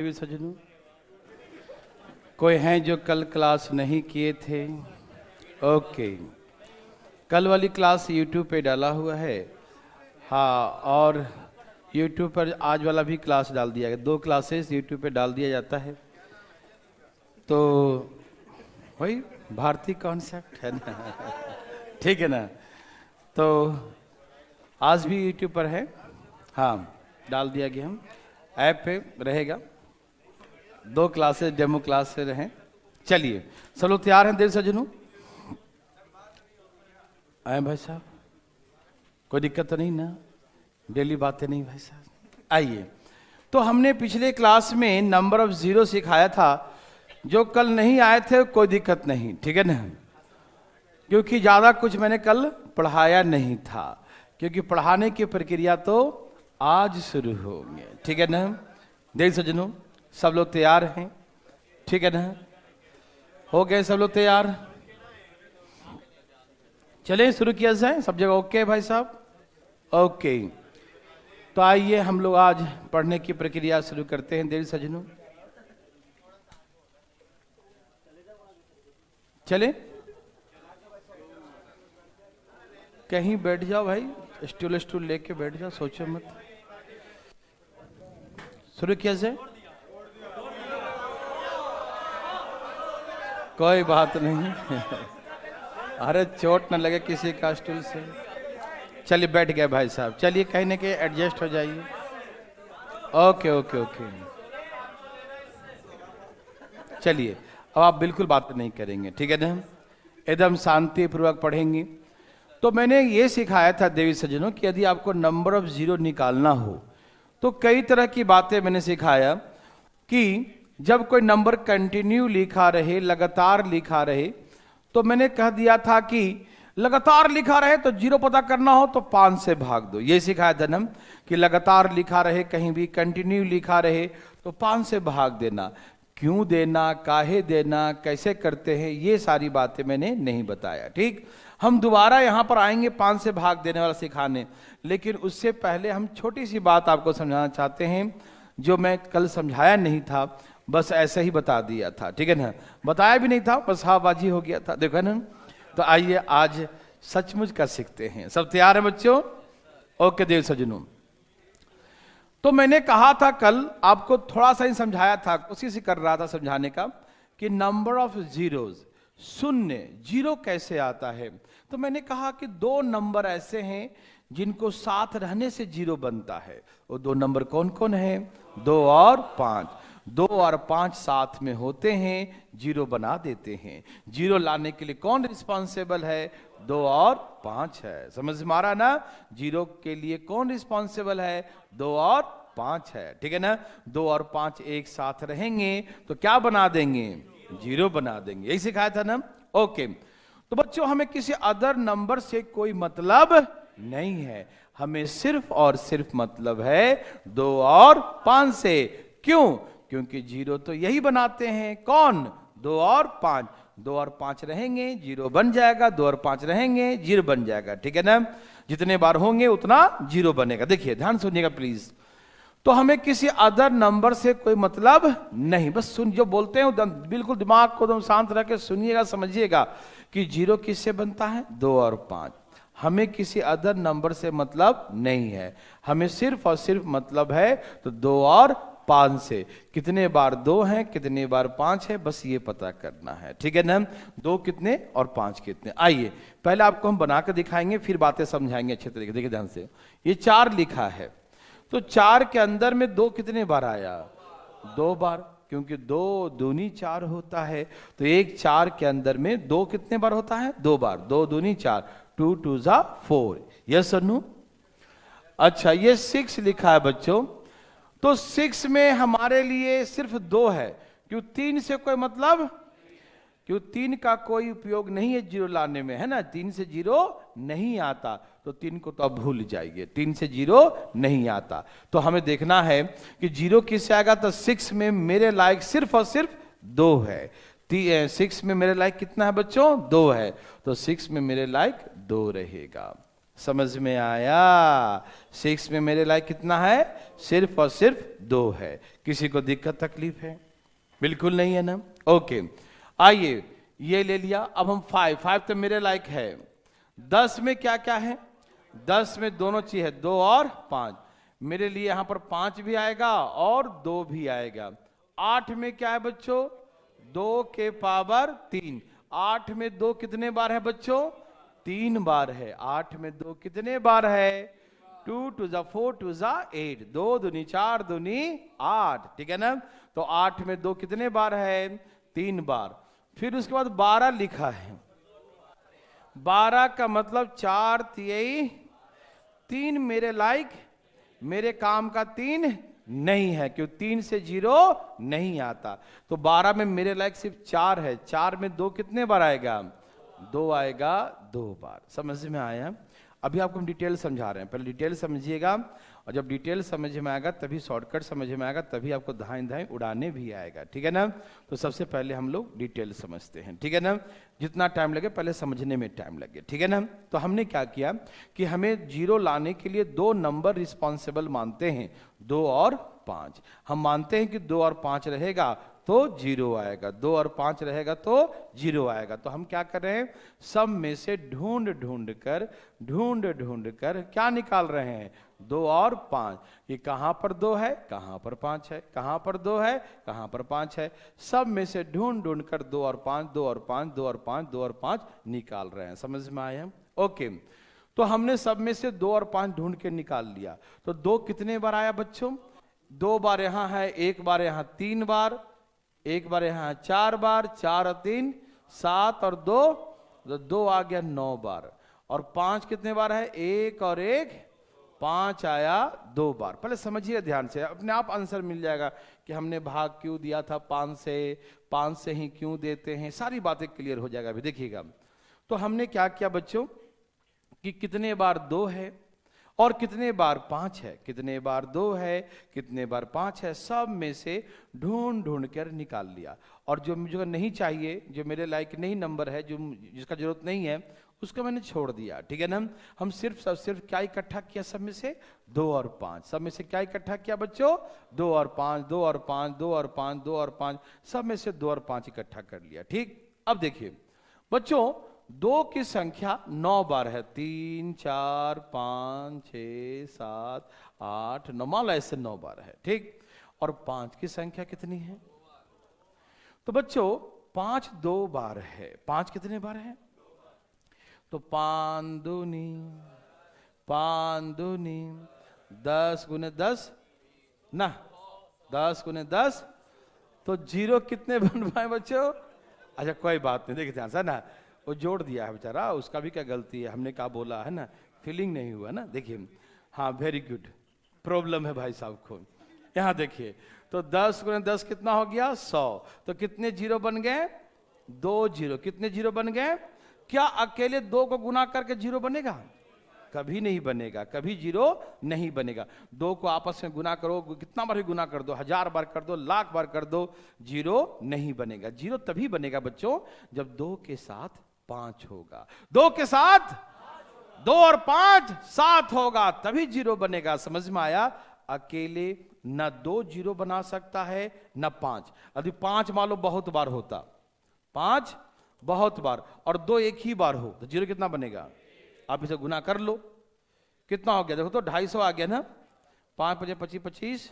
सज्जनों, कोई हैं जो कल क्लास नहीं किए थे? ओके, कल वाली क्लास यूट्यूब पे डाला हुआ है। हाँ, और यूट्यूब पर आज वाला भी क्लास डाल दिया गया। 2 क्लासेस यूट्यूब पे डाल दिया जाता है। तो वही भारतीय कॉन्सेप्ट है ना। ठीक है ना। तो आज भी यूट्यूब पर है। हाँ, डाल दिया गया। हम ऐप पे रहेगा। 2 क्लासेस डेमो क्लास से रहे। चलिए, सब लोग तैयार हैं? देव सज्जनों आए भाई साहब, कोई दिक्कत तो नहीं ना? डेली बातें नहीं भाई साहब। आइए, तो हमने पिछले क्लास में नंबर ऑफ जीरो सिखाया था। जो कल नहीं आए थे कोई दिक्कत नहीं, ठीक है ना, क्योंकि ज़्यादा कुछ मैंने कल पढ़ाया नहीं था, क्योंकि पढ़ाने की प्रक्रिया तो आज शुरू होंगे। ठीक है ना देव सज्जनों, सब लोग तैयार हैं? ठीक है ना, हो गए सब लोग तैयार? चलें शुरू किया जाए। सब जगह ओके भाई साहब? ओके, तो आइए हम लोग आज पढ़ने की प्रक्रिया शुरू करते हैं। देव सज्जनों चलें, कहीं बैठ जाओ भाई, स्टूल लेके बैठ जाओ, सोचो मत। शुरू किया जाए। कोई बात नहीं। अरे चोट न लगे किसी का स्टूल से। चलिए बैठ गए भाई साहब। चलिए कहीं ना कहीं एडजस्ट हो जाइए। ओके ओके ओके, चलिए अब आप बिल्कुल बात नहीं करेंगे, ठीक है ना, एकदम शांति पूर्वक पढ़ेंगे। तो मैंने ये सिखाया था देवी सज्जनों कि यदि आपको नंबर ऑफ जीरो निकालना हो तो कई तरह की बातें मैंने सिखाया कि जब कोई नंबर कंटिन्यू लिखा रहे, लगातार लिखा रहे, तो मैंने कह दिया था कि लगातार लिखा रहे तो जीरो पता करना हो तो 5 से भाग दो। ये सिखाया था ना कि लगातार लिखा रहे, कहीं भी कंटिन्यू लिखा रहे तो 5 से भाग देना। क्यों देना, काहे देना, कैसे करते हैं, ये सारी बातें मैंने नहीं बताया। ठीक, हम दोबारा यहाँ पर आएंगे 5 से भाग देने वाला सिखाने, लेकिन उससे पहले हम छोटी सी बात आपको समझाना चाहते हैं जो मैं कल समझाया नहीं था, बस ऐसे ही बता दिया था। ठीक है ना, बताया भी नहीं था, बस हाबाजी हो गया था, देखो ना। तो आइए आज सचमुच कर सीखते हैं। सब तैयार है बच्चों? ओके देव सज्जनों, तो मैंने कहा था कल, आपको थोड़ा सा ही समझाया था, कोशिश कर रहा था समझाने का कि नंबर ऑफ जीरोज, शून्य, जीरो कैसे आता है। तो मैंने कहा कि 2 नंबर ऐसे हैं जिनको साथ रहने से जीरो बनता है। वो 2 नंबर कौन कौन है? 2 और 5। 2 और 5 साथ में होते हैं, जीरो बना देते हैं। जीरो लाने के लिए कौन रिस्पॉन्सिबल है? 2 और 5 है। समझ में आ रहा ना? जीरो के लिए कौन रिस्पॉन्सिबल है? 2 और 5 है। ठीक है ना, 2 और 5 एक साथ रहेंगे तो क्या बना देंगे? जीरो बना देंगे। यही सिखाया था ना। ओके, तो बच्चों हमें किसी अदर नंबर से कोई मतलब नहीं है, हमें सिर्फ और सिर्फ मतलब है 2 और 5 से। क्यों? क्योंकि जीरो तो यही बनाते हैं, कौन? 2 और 5। 2 और 5 रहेंगे जीरो बन जाएगा, 2 और 5 रहेंगे जीरो बन जाएगा। ठीक है ना, जितने बार होंगे उतना जीरो बनेगा। देखिए ध्यान सुनिएगा प्लीज। तो हमें किसी अदर नंबर से कोई मतलब नहीं, बस सुन, जो बोलते हैं बिल्कुल दिमाग को एकदम शांत रख के सुनिएगा, समझिएगा कि जीरो किससे बनता है? 2 और 5। हमें किसी अदर नंबर से मतलब नहीं है, हमें सिर्फ और सिर्फ मतलब है तो 2 और 5 से। कितने बार 2 हैं, कितने बार 5 है, बस ये पता करना है। ठीक है ना, 2 कितने और 5 कितने। आइए पहले आपको हम बना कर दिखाएंगे, फिर बातें समझाएंगे अच्छे तरीके। देखिए ध्यान से, ये 4 लिखा है, तो 4 के अंदर में 2 कितने बार आया? 2 बार, क्योंकि 2 दूनी 4 होता है। तो एक 4 के अंदर में 2 कितने बार होता है? 2 बार। 2 दूनी 4, 2 2 जा 4। यस और नो? अच्छा, ये 6 लिखा है बच्चों, तो 6 में हमारे लिए सिर्फ 2 है। क्यों? 3 से कोई मतलब, क्यों? 3 का कोई उपयोग नहीं है जीरो लाने में, है ना। 3 से जीरो नहीं आता, तो 3 को तो अब भूल जाइए, 3 से जीरो नहीं आता। तो हमें देखना है कि जीरो किससे आएगा। तो 6 में मेरे लायक सिर्फ और सिर्फ 2 है। 6 में मेरे लायक कितना है बच्चों? 2 है, तो 6 में मेरे लायक 2 रहेगा। समझ में आया? 6 में मेरे लायक कितना है? सिर्फ और सिर्फ 2 है। किसी को दिक्कत तकलीफ है? बिल्कुल नहीं है ना। ओके, आइए ये ले लिया। अब हम 5 तो मेरे लायक है। 10 में क्या क्या है? 10 में दोनों चीज है, 2 और 5। मेरे लिए यहां पर 5 भी आएगा और 2 भी आएगा। 8 में क्या है बच्चों? 2 के पावर 3। 8 में 2 कितने बार है बच्चों? 3 बार है। 8 में 2 कितने बार है? 2 2 जा 4 2 जा 8। 2 दूनी 4 दूनी 8, ठीक है ना। तो 8 में 2 कितने बार है? 3 बार। फिर उसके बाद 12 लिखा है। 12 का मतलब 4 3 3 मेरे लायक, मेरे काम का 3 नहीं है, क्यों? 3 से 0 नहीं आता। तो 12 में मेरे लायक सिर्फ 4 है। 4 में 2 कितने बार आएगा? 2 आएगा 2 बार। समझ में आया? अभी आपको हम डिटेल समझा रहे हैं, पहले डिटेल समझिएगा, और जब डिटेल समझ में आएगा तभी शॉर्टकट समझ में आएगा, तभी आपको धाएं धाएं उड़ाने भी आएगा, ठीक है ना। तो सबसे पहले हम लोग डिटेल समझते हैं, ठीक है ना। जितना टाइम लगे पहले समझने में टाइम लगे, ठीक है ना। तो हमने क्या किया कि हमें 0 लाने के लिए 2 नंबर रिस्पॉन्सिबल मानते हैं, 2 और 5। हम मानते हैं कि 2 और 5 रहेगा तो 0 आएगा, 2 और 5 रहेगा तो 0 आएगा। तो हम क्या कर रहे हैं? सब में से ढूंढ ढूंढ कर क्या निकाल रहे हैं? 2 और 5। ये कहां पर 2 है, कहां पर 5 है, कहां पर 2 है, कहां पर 5 है। सब में से ढूंढ ढूंढ कर 2 और 5, 2 और 5, 2 और 5, 2 और 5 निकाल रहे हैं। समझ में आया? ओके, तो हमने सब में से 2 और 5 ढूंढ के निकाल लिया। तो 2 कितने बार आया बच्चों? 2 बार यहां है, 1 बार यहां, 3 बार, 1 बार यहां 4 बार, 4 और 3 7 और 2 तो 2 आ गया 9 बार। और 5 कितने बार है? 1 और 1 5 आया 2 बार। पहले समझिए ध्यान से, अपने आप आंसर मिल जाएगा कि हमने भाग क्यों दिया था 5 से, 5 से ही क्यों देते हैं, सारी बातें क्लियर हो जाएगा। अभी देखिएगा, तो हमने क्या किया बच्चों कि कितने बार 2 है और कितने बार 5 है, कितने बार 2 है, कितने बार 5 है, सब में से ढूंढ ढूंढ कर निकाल लिया। और जो मुझे नहीं चाहिए, जो मेरे लायक नहीं नंबर है, जो जिसका जरूरत नहीं है, उसको मैंने छोड़ दिया, ठीक है ना। हम सिर्फ क्या इकट्ठा किया? सब में से 2 और 5। सब में से क्या इकट्ठा किया बच्चों? 2 और 5, 2 और 5, 2 और 5, 2 और 5, सब में से 2 और 5 इकट्ठा कर लिया, ठीक। अब देखिए बच्चों, 2 की संख्या 9 बार है, 3 4 5 6 7 8 9, मान लो ऐसे 9 बार है, ठीक। और 5 की संख्या कितनी है? तो बच्चों 5 2 बार है। 5 कितने बार है? तो 5 दूनी 10 गुने 10 ना, 10 गुने 10, तो 0 कितने बन पाए बच्चों? अच्छा कोई बात नहीं, देखिए ध्यान से ना, वो जोड़ दिया है बेचारा, उसका भी क्या गलती है, हमने क्या बोला है ना, फीलिंग नहीं हुआ ना। देखिए हाँ, वेरी गुड, प्रॉब्लम है भाई साहब को। यहाँ देखिए, तो 10 गुने 10 कितना हो गया? 100। तो कितने 0 बन गए? 2 0। कितने 0 बन गए? क्या अकेले 2 को गुना करके 0 बनेगा? कभी नहीं बनेगा, कभी 0 नहीं बनेगा। 2 को आपस में गुना करो, कितना बार भी गुना कर दो, 1000 बार कर दो, लाख बार कर दो, 0 नहीं बनेगा। 0 तभी बनेगा बच्चों जब 2 के साथ 5 होगा। 2 के साथ 2 और 5 7 होगा, तभी 0 बनेगा। समझ में आया? अकेले न 2 0 बना सकता है न 5। यदि 5 मान लो बहुत बार होता, 5 बहुत बार, और 2 एक ही बार हो, तो 0 कितना बनेगा? आप इसे गुना कर लो, कितना हो गया? देखो तो 250 आ गया ना। 5 5 25 25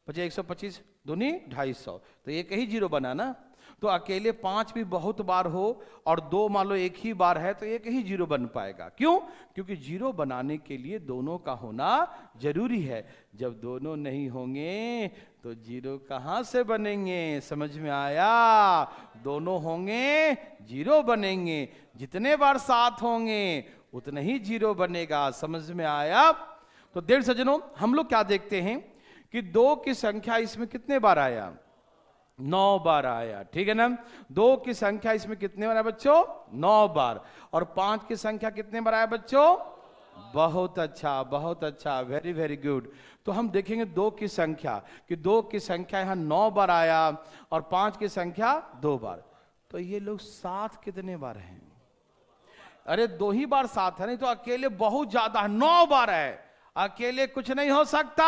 25 125 दूनी 250, तो एक ही 0 बना ना। तो अकेले 5 भी बहुत बार हो और 2 मान लो एक ही बार है, तो एक ही 0 बन पाएगा। क्यों? क्योंकि 0 बनाने के लिए दोनों का होना जरूरी है। जब दोनों नहीं होंगे तो 0 कहां से बनेंगे? समझ में आया? दोनों होंगे 0 बनेंगे, जितने बार 7 होंगे उतने ही 0 बनेगा। समझ में आया? तो देर सज्जनों, हम लोग क्या देखते हैं कि 2 की संख्या इसमें कितने बार आया? 9 बार आया, ठीक है ना। 2 की संख्या इसमें कितने बार आया बच्चों? 9 बार। और 5 की संख्या कितने बार आया बच्चों? बहुत अच्छा, बहुत अच्छा, वेरी वेरी गुड। तो हम देखेंगे 2 की संख्या, कि 2 की संख्या यहां 9 बार आया और 5 की संख्या 2 बार। तो ये लोग साथ कितने बार हैं? अरे 2 ही बार 7 है, नहीं तो अकेले बहुत ज्यादा है, 9 बार है, अकेले कुछ नहीं हो सकता,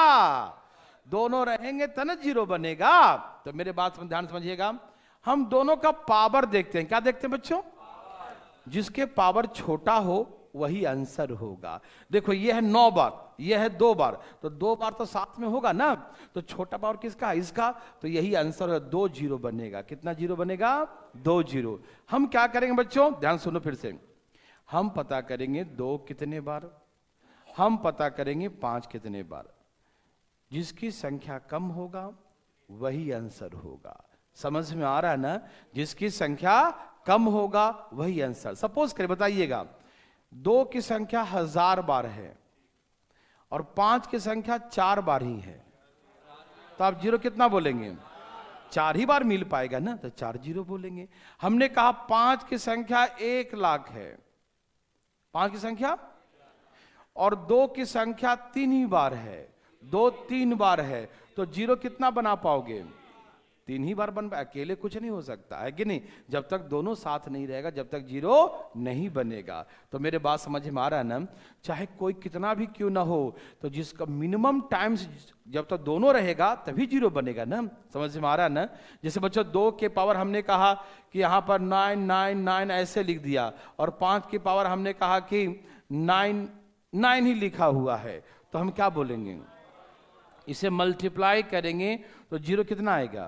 दोनों रहेंगे तब ना 0 बनेगा। तो मेरे बात ध्यान समझिएगा, हम दोनों का पावर देखते हैं। क्या देखते हैं बच्चों? जिसके पावर छोटा हो वही आंसर होगा। देखो ये है 9 बार, ये है 2 बार, तो 2 बार तो साथ में होगा ना, तो छोटा पावर किसका? इसका, तो यही आंसर होगा, 2 0 बनेगा। कितना 0 बनेगा? 2 0। हम क्या करेंगे बच्चों, ध्यान सुनो फिर से, हम पता करेंगे 2 कितने बार, हम पता करेंगे 5 कितने बार। जिसकी संख्या कम होगा वही आंसर होगा। समझ में आ रहा है ना? जिसकी संख्या कम होगा वही आंसर। सपोज करें, बताइएगा 2 की संख्या 1000 बार है और 5 की संख्या 4 बार ही है, तो आप 0 कितना बोलेंगे? 4 ही बार मिल पाएगा ना, तो 4 0 बोलेंगे। हमने कहा 5 की संख्या 1 लाख है, 5 की संख्या, और 2 की संख्या 3 ही बार है, 2 3 बार है, तो 0 कितना बना पाओगे? 3 ही बार बन पाए, अकेले कुछ नहीं हो सकता है कि नहीं? जब तक दोनों साथ नहीं रहेगा, जब तक 0 नहीं बनेगा। तो मेरे बात समझ में आ रहा है ना? चाहे कोई कितना भी क्यों ना हो, तो जिसका मिनिमम टाइम्स जब तक दोनों रहेगा तभी 0 बनेगा ना। समझ में आ रहा है ना? जैसे बच्चों 2 के पावर हमने कहा कि यहां पर 9 9 9 ऐसे लिख दिया, और 5 की पावर हमने कहा कि 9 9 ही लिखा हुआ है, तो हम क्या बोलेंगे? इसे मल्टीप्लाई करेंगे तो 0 कितना आएगा?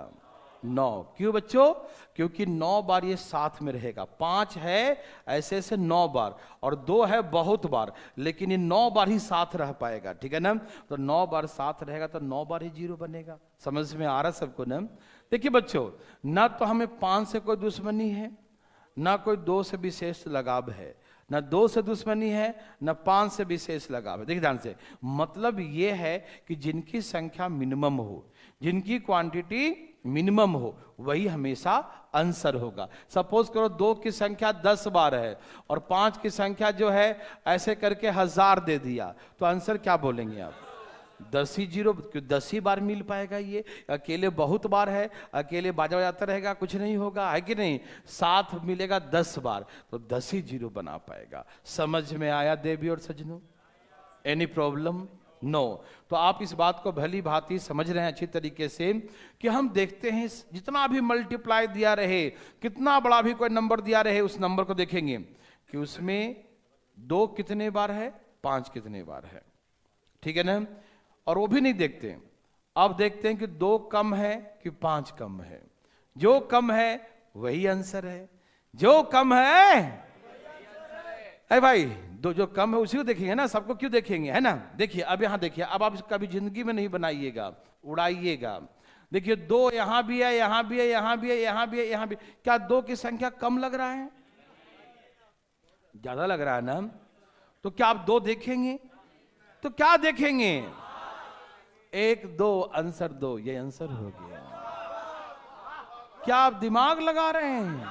9। क्यों बच्चों? क्योंकि 9 बार ये साथ में रहेगा। 5 है ऐसे ऐसे 9 बार, और 2 है बहुत बार, लेकिन ये 9 बार ही साथ रह पाएगा, ठीक है ना? तो 9 बार साथ रहेगा तो 9 बार ही 0 बनेगा। समझ में आ रहा सबको ना? देखिए बच्चों, ना तो हमें 5 से कोई दुश्मनी है, ना कोई 2 से विशेष लगाव है, ना 2 से दुश्मनी है, ना 5 से विशेष लगाव है। देखिए ध्यान से, मतलब ये है कि जिनकी संख्या मिनिमम हो, जिनकी क्वांटिटी मिनिमम हो, वही हमेशा आंसर होगा। सपोज करो 2 की संख्या 10 बार है और 5 की संख्या जो है ऐसे करके 1000 दे दिया, तो आंसर क्या बोलेंगे आप? 10 ही 0, क्यों 10 ही बार मिल पाएगा। ये अकेले बहुत बार है, अकेले बाजा बजाता रहेगा कुछ नहीं होगा, है कि नहीं? साथ मिलेगा 10 बार, तो 10 ही 0 बना पाएगा। समझ में आया देवी और सज्जनों? Any problem? नो। तो आप इस बात को भली भांति समझ रहे हैं अच्छी तरीके से कि हम देखते हैं जितना भी मल्टीप्लाई दिया रहे, कितना बड़ा भी कोई नंबर दिया रहे, उस नंबर को देखेंगे कि उसमें 2 कितने बार है, 5 कितने बार है, ठीक है ना? और वो भी नहीं देखते, अब देखते हैं कि 2 कम है कि 5 कम है। जो कम है वही आंसर है, जो कम है, अरे भाई जो कम है उसी को देखेंगे ना, सबको क्यों देखेंगे, है ना? देखिए अब यहां देखिए, अब आप कभी जिंदगी में नहीं बनाइएगा, उड़ाइएगा। देखिए 2 यहां भी है, यहां भी है, यहां भी है, यहां भी है, यहां भी। क्या 2 की संख्या कम लग रहा है? ज्यादा लग रहा है ना? तो क्या आप 2 देखेंगे? तो क्या देखेंगे? 1 2, आंसर 2, ये आंसर हो गया। क्या आप दिमाग लगा रहे हैं?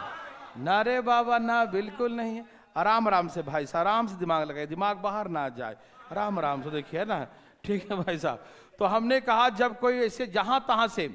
ना रे बाबा ना, बिल्कुल नहीं है। आराम आराम से भाई साहब, आराम से दिमाग लगाए, दिमाग बाहर ना जाए, आराम आराम से देखिए ना, ठीक है भाई साहब? तो हमने कहा जब कोई ऐसे जहां तहां से,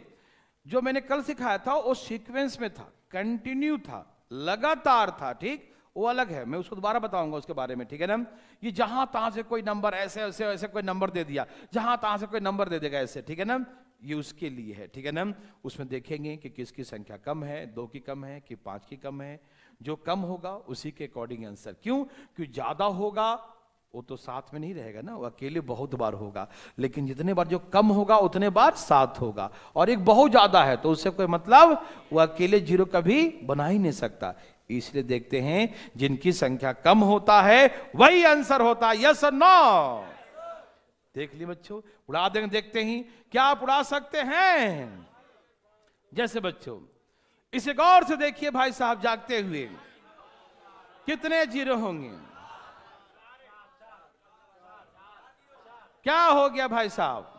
जो मैंने कल सिखाया था वो सीक्वेंस में था, कंटिन्यू था, लगातार था, ठीक, वो अलग है, मैं उसको दोबारा बताऊंगा उसके बारे में, ठीक है ना? ये जहां तहां से कोई नंबर ऐसे ऐसे ऐसे कोई नंबर दे दिया, जहां तहां से कोई नंबर दे देगा ऐसे, ठीक है ना? ये उसके लिए है, ठीक है ना? उसमें देखेंगे कि किसकी संख्या कम है, 2 की कम है कि 5 की कम है। जो कम होगा उसी के अकॉर्डिंग आंसर। क्यों? क्योंकि ज्यादा होगा वो तो साथ में नहीं रहेगा ना, वो अकेले बहुत बार होगा, लेकिन जितने बार जो कम होगा उतने बार साथ होगा, और एक बहुत ज्यादा है तो उससे कोई मतलब, वो अकेले 0 कभी बना ही नहीं सकता। इसलिए देखते हैं जिनकी संख्या कम होता है वही आंसर होता है। यस और नो? देख ली बच्चों, उड़ा देंगे, देखते ही क्या आप उड़ा सकते हैं? जैसे बच्चों इसे गौर से देखिए भाई साहब, जागते हुए कितने 0 होंगे? क्या हो गया भाई साहब?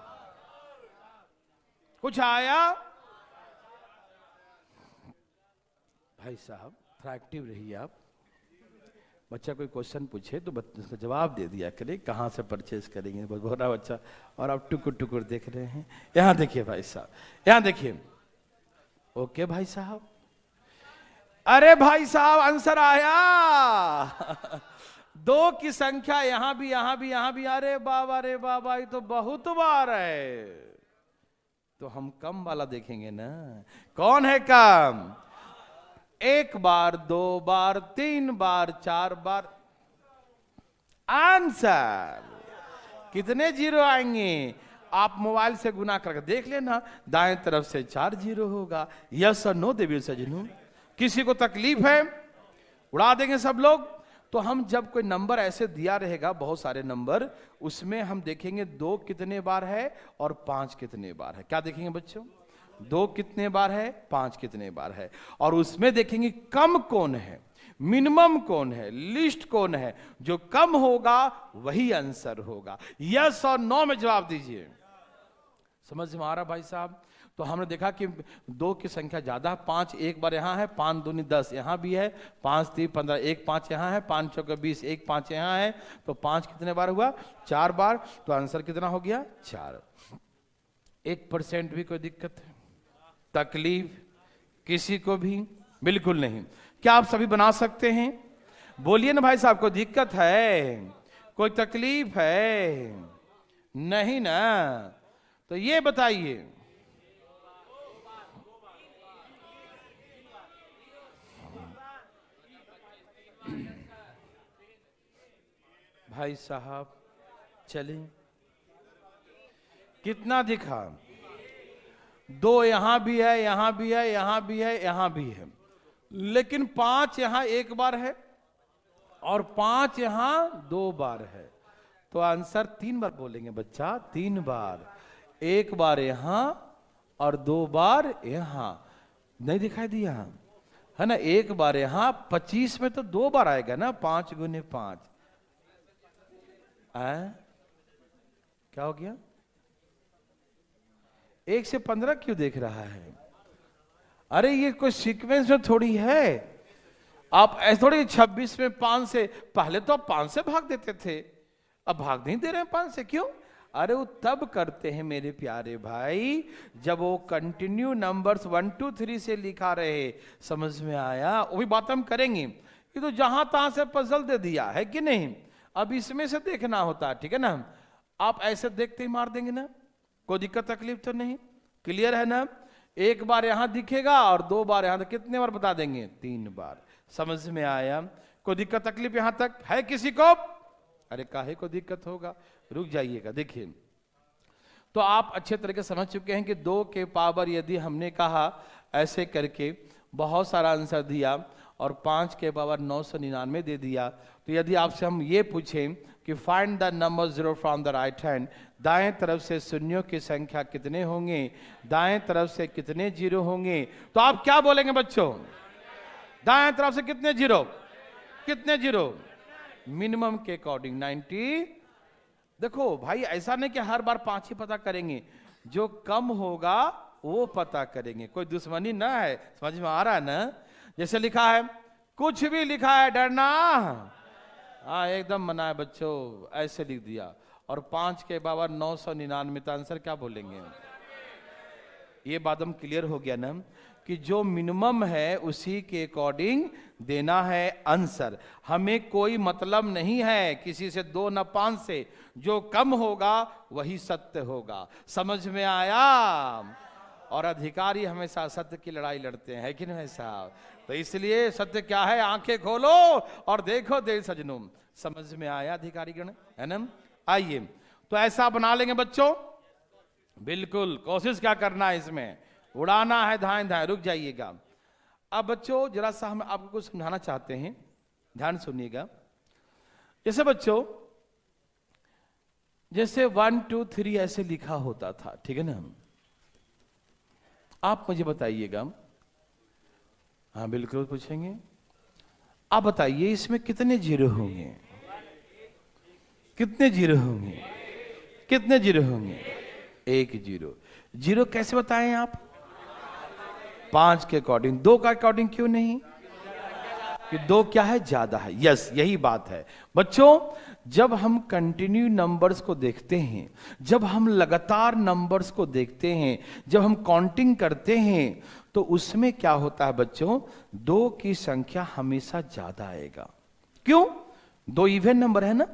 कुछ आया? भाई साहब थोड़ा एक्टिव रहिए आप। बच्चा कोई क्वेश्चन पूछे तो उसका जवाब दे दिया करें, कहाँ से परचेज करेंगे, बहुत बड़ा बच्चा, और आप टुकुर टुकुर देख रहे हैं। यहाँ देखिए भाई साहब, यहाँ देखिए। ओके भाई साहब, अरे भाई साहब आंसर आया। दो की संख्या यहां भी यहां भी यहां भी। अरे बाबा ये तो बहुत बार है। तो हम कम वाला देखेंगे ना। कौन है कम? एक बार, दो बार, तीन बार, चार बार। आंसर कितने जीरो आएंगे? आप मोबाइल से गुना करके देख लेना, दाएं तरफ से 4 जीरो होगा। यस और नो देवी सजनू? किसी को तकलीफ है? उड़ा देंगे सब लोग। तो हम जब कोई नंबर ऐसे दिया रहेगा, बहुत सारे नंबर, उसमें हम देखेंगे 2 कितने बार है और 5 कितने बार है। क्या देखेंगे बच्चों? 2 कितने बार है, 5 कितने बार है। और उसमें देखेंगे कम कौन है, मिनिमम कौन है, लिस्ट कौन है। जो कम होगा वही आंसर होगा। यस और नो में जवाब दीजिए। समझ में आ रहा भाई साहब? तो हमने देखा कि 2 की संख्या ज्यादा, 5 एक बार यहां है, 5 दूनी 10 यहां भी है, 5 3 15, 1 5 यहां है, 5 चौके 20, 1 5 यहां है। तो 5 कितने बार हुआ? 4 बार। तो आंसर कितना हो गया? 4। 1% भी कोई दिक्कत है, तकलीफ किसी को भी? बिल्कुल नहीं। क्या आप सभी बना सकते हैं? बोलिए ना भाई साहब, कोई दिक्कत है, कोई तकलीफ है? नहीं ना। तो ये बताइए, भाई साहब चलें। कितना दिखा? 2 यहां भी है, यहां भी है, यहां भी है, यहां भी है। लेकिन 5 यहां एक बार है और 5 यहां 2 बार है। तो आंसर 3 बार बोलेंगे बच्चा, 3 बार। 1 बार यहां और 2 बार यहां। नहीं दिखाई दिया है ना? 1 बार यहां, 25 में तो 2 बार आएगा ना, 5 गुने 5। क्या हो गया? 1 से 15 क्यों देख रहा है? अरे ये कोई सीक्वेंस में थोड़ी है। आप ऐसे थोड़ी 26 में 5 से, पहले तो आप 5 से भाग देते थे, अब भाग नहीं दे रहे हैं 5 से, क्यों? अरे वो तब करते हैं मेरे प्यारे भाई जब वो कंटिन्यू नंबर्स 1 2 3 से लिखा रहे। समझ में आया? वही बात हम करेंगे। ये तो जहां तहां से पजल दे दिया है कि नहीं? अब इसमें से देखना होता है, ठीक है ना? आप ऐसे देखते ही मार देंगे ना, कोई दिक्कत तकलीफ तो नहीं? क्लियर है ना? 1 बार यहां दिखेगा और 2 बार यहां। कितने बार बता देंगे? 3 बार। समझ में आया? कोई दिक्कत तकलीफ यहां तक है किसी को? अरे काहे को दिक्कत होगा, रुक जाइएगा। देखिए, तो आप अच्छे तरीके से समझ चुके हैं कि 2 के पावर यदि हमने कहा ऐसे करके बहुत सारा आंसर दिया और 5 के पावर 999 दे दिया। तो यदि आपसे हम ये पूछें कि find the number 0 from the right hand, दाएं तरफ से शून्यों की संख्या कितने होंगे, दाएं तरफ से कितने जीरो होंगे, तो आप क्या बोलेंगे बच्चों? दाएं तरफ से कितने जीरो? कितने जीरो? मिनिमम के अकॉर्डिंग 90। देखो भाई, ऐसा नहीं कि हर बार 5 ही पता करेंगे, जो कम होगा वो पता करेंगे। कोई दुश्मनी ना है, समझ में आ रहा है ना? जैसे लिखा है, कुछ भी लिखा है डरना, हाँ एकदम मना है बच्चों, ऐसे लिख दिया। और 5 के पावर 999, तो आंसर क्या बोलेंगे? ये बात हम क्लियर हो गया ना कि जो मिनिमम है उसी के अकॉर्डिंग देना है आंसर। हमें कोई मतलब नहीं है किसी से 2 न 5 से, जो कम होगा वही सत्य होगा। समझ में आया? और अधिकारी हमेशा सत्य की लड़ाई लड़ते हैं, कि नहीं साहब? तो इसलिए सत्य क्या है, आंखें खोलो और देखो देव सजनों। समझ में आया अधिकारी गण, है ना? आइए, तो ऐसा बना लेंगे बच्चों। बिल्कुल कोशिश क्या करना है, इसमें उड़ाना है धाएं धाएं। रुक जाइएगा। अब बच्चों जरा सा हम आपको कुछ समझाना चाहते हैं, ध्यान सुनिएगा। जैसे बच्चों, जैसे 1 2 3 ऐसे लिखा होता था, ठीक है ना? आप मुझे बताइएगा। हाँ बिल्कुल पूछेंगे। आप बताइए इसमें कितने जीरो होंगे? कितने जीरो होंगे? कितने जीरो होंगे? 1 जीरो। जीरो कैसे बताएं आप? 5 के अकॉर्डिंग। 2 का अकॉर्डिंग क्यों नहीं? कि 2 क्या है, ज्यादा है। यस, यही बात है बच्चों। जब हम कंटिन्यू नंबर्स को देखते हैं, जब हम लगातार नंबर्स को देखते हैं, जब हम काउंटिंग करते हैं, तो उसमें क्या होता है बच्चों, 2 की संख्या हमेशा ज्यादा आएगा। क्यों? 2 इवन नंबर है ना,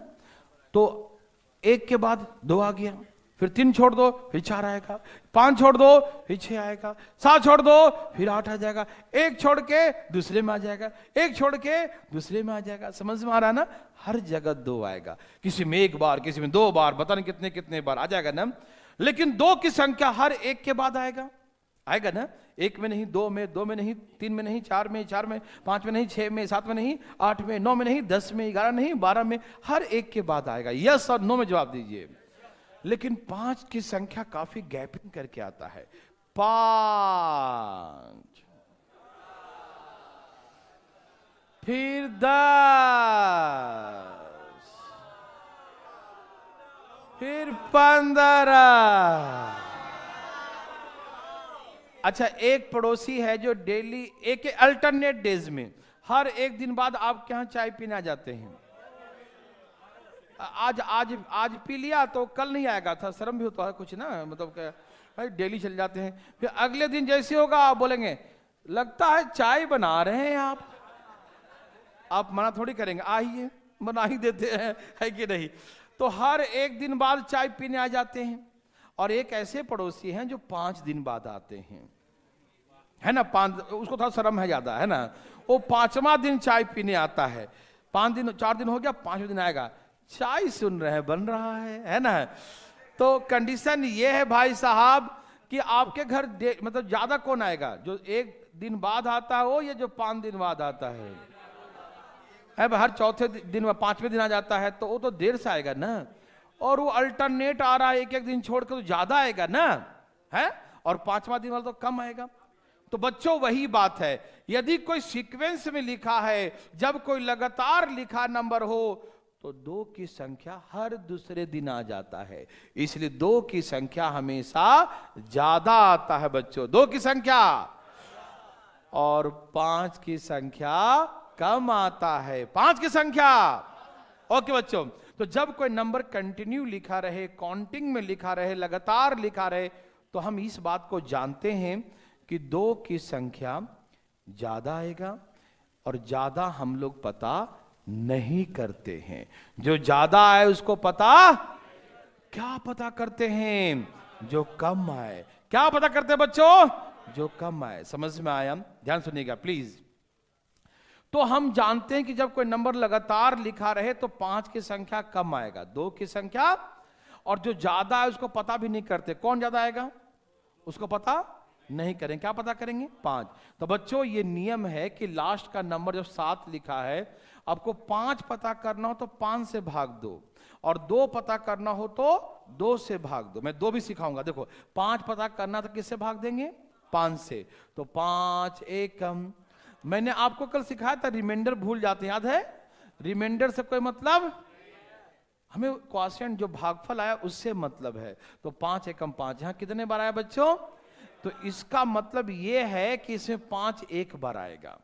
तो 1 के बाद 2 आ गया, फिर 3 छोड़ दो फिर 4 आएगा, 5 छोड़ दो फिर 6 आएगा, 7 छोड़ दो फिर 8 आ जाएगा, 1 छोड़ के दूसरे में आ जाएगा, 1 छोड़ के दूसरे में आ जाएगा। समझ में आ रहा ना? हर जगह 2 आएगा, किसी में 1 बार, किसी में 2 बार, पता नहीं कितने कितने बार आ जाएगा ना। लेकिन 2 की संख्या हर 1 के बाद आएगा, आएगा ना। 1 में नहीं, 2 में, 2 में नहीं, 3 में नहीं, 4 में, 4 में, 5 में नहीं, 6 में, 7 में नहीं, 8 में, 9 में नहीं, 10 में, 11 नहीं, 12 में, हर 1 के बाद आएगा। यस और नो में जवाब दीजिए। लेकिन 5 की संख्या काफी गैपिंग करके आता है। 5, फिर 10, फिर 15। अच्छा, एक पड़ोसी है जो डेली एक अल्टरनेट डेज में हर 1 दिन बाद आपके यहां चाय पीने आ जाते हैं। आज आज आज पी लिया तो कल नहीं आएगा था, शर्म भी होता है कुछ ना, मतलब डेली चल जाते हैं। फिर अगले दिन जैसे होगा आप बोलेंगे लगता है चाय बना रहे हैं आप मना थोड़ी करेंगे, आइए बना ही देते हैं, है कि नहीं। तो हर 1 दिन बाद चाय पीने आ जाते हैं। और एक ऐसे पड़ोसी हैं जो 5 दिन बाद आते हैं, है ना। 5, उसको थोड़ा शर्म है ज्यादा, है ना। वो 5वां दिन चाय पीने आता है। 5 दिन, 4 दिन हो गया, 5वें दिन आएगा, चाय सुन रहे हैं, बन रहा है ना। तो कंडीशन ये है भाई साहब कि आपके घर मतलब ज्यादा कौन आएगा, जो 1 दिन बाद आता हो या जो 5 दिन बाद आता है? हर चौथे दिन में 5वें दिन आ जाता है तो वो तो देर से आएगा ना। और वो अल्टरनेट आ रहा है, 1-1 दिन छोड़कर तो ज्यादा आएगा ना, है। और 5वां दिन वाला तो कम आएगा। तो बच्चों वही बात है, यदि कोई सीक्वेंस में लिखा है, जब कोई लगातार लिखा नंबर हो तो 2 की संख्या हर दूसरे दिन आ जाता है। इसलिए 2 की संख्या हमेशा ज्यादा आता है बच्चों, 2 की संख्या, और 5 की संख्या कम आता है, 5 की संख्या। ओके बच्चों, तो जब कोई नंबर कंटिन्यू लिखा रहे, काउंटिंग में लिखा रहे, लगातार लिखा रहे, तो हम इस बात को जानते हैं कि 2 की संख्या ज्यादा आएगा। और ज्यादा हम लोग पता नहीं करते हैं, जो ज्यादा आए उसको पता क्या पता करते हैं, जो कम आए। क्या पता करते हैं बच्चों? जो कम आए। समझ में आया? ध्यान सुनिएगा प्लीज। तो हम जानते हैं कि जब कोई नंबर लगातार लिखा रहे तो 5 की संख्या कम आएगा, 2 की संख्या, और जो ज्यादा है उसको पता भी नहीं करते। कौन ज्यादा आएगा उसको पता नहीं करेंगे। क्या पता करेंगे? 5। तो बच्चों ये नियम है कि लास्ट का नंबर जब 7 लिखा है, आपको 5 पता करना हो तो 5 से भाग दो, और 2 पता करना हो तो 2 से भाग दो। मैं 2 भी सिखाऊंगा। देखो 5 पता करना तो किससे भाग देंगे? 5 से। तो 5 एकम। मैंने आपको कल सिखाया था रिमाइंडर भूल जाते हैं, याद है? रिमाइंडर से कोई मतलब, हमें क्वोशिएंट जो भागफल आया उससे मतलब है। तो 5 एकम 5, यहां कितने बार आया बच्चों? तो इसका मतलब यह है कि इसमें 5 एक बार आएगा।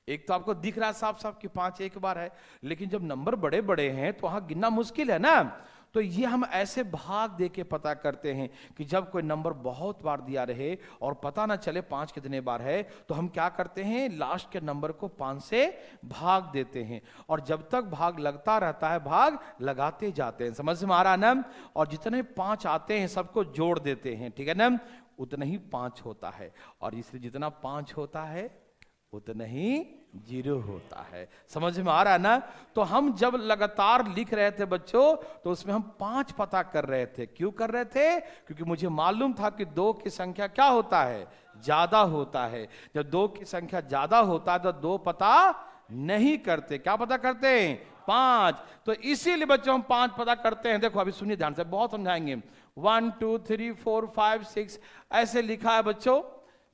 एक तो आपको दिख रहा है साफ साफ कि 5 एक बार है, लेकिन जब नंबर बड़े बड़े हैं तो वहां गिनना मुश्किल है ना। तो ये हम ऐसे भाग दे के पता करते हैं कि जब कोई नंबर बहुत बार दिया रहे और पता ना चले 5 कितने बार है, तो हम क्या करते हैं, लास्ट के नंबर को 5 से भाग देते हैं, और जब तक भाग लगता रहता है भाग लगाते जाते हैं। समझ में आ रहा ना? और जितने 5 आते हैं सबको जोड़ देते हैं, ठीक है ना, उतना ही 5 होता है। और इसलिए जितना 5 होता है उतना ही 0 होता है। समझ में आ रहा है ना? तो हम जब लगातार लिख रहे थे बच्चों, तो उसमें हम 5 पता कर रहे थे। क्यों कर रहे थे? क्योंकि मुझे मालूम था कि 2 की संख्या क्या होता है? ज्यादा होता है। जब 2 की संख्या ज्यादा होता है तो 2 पता नहीं करते। क्या पता करते हैं? 5। तो इसीलिए बच्चों हम 5 पता करते हैं। देखो अभी सुनिए ध्यान से, बहुत समझाएंगे। 1 2 3 4 5 6 ऐसे लिखा है बच्चों।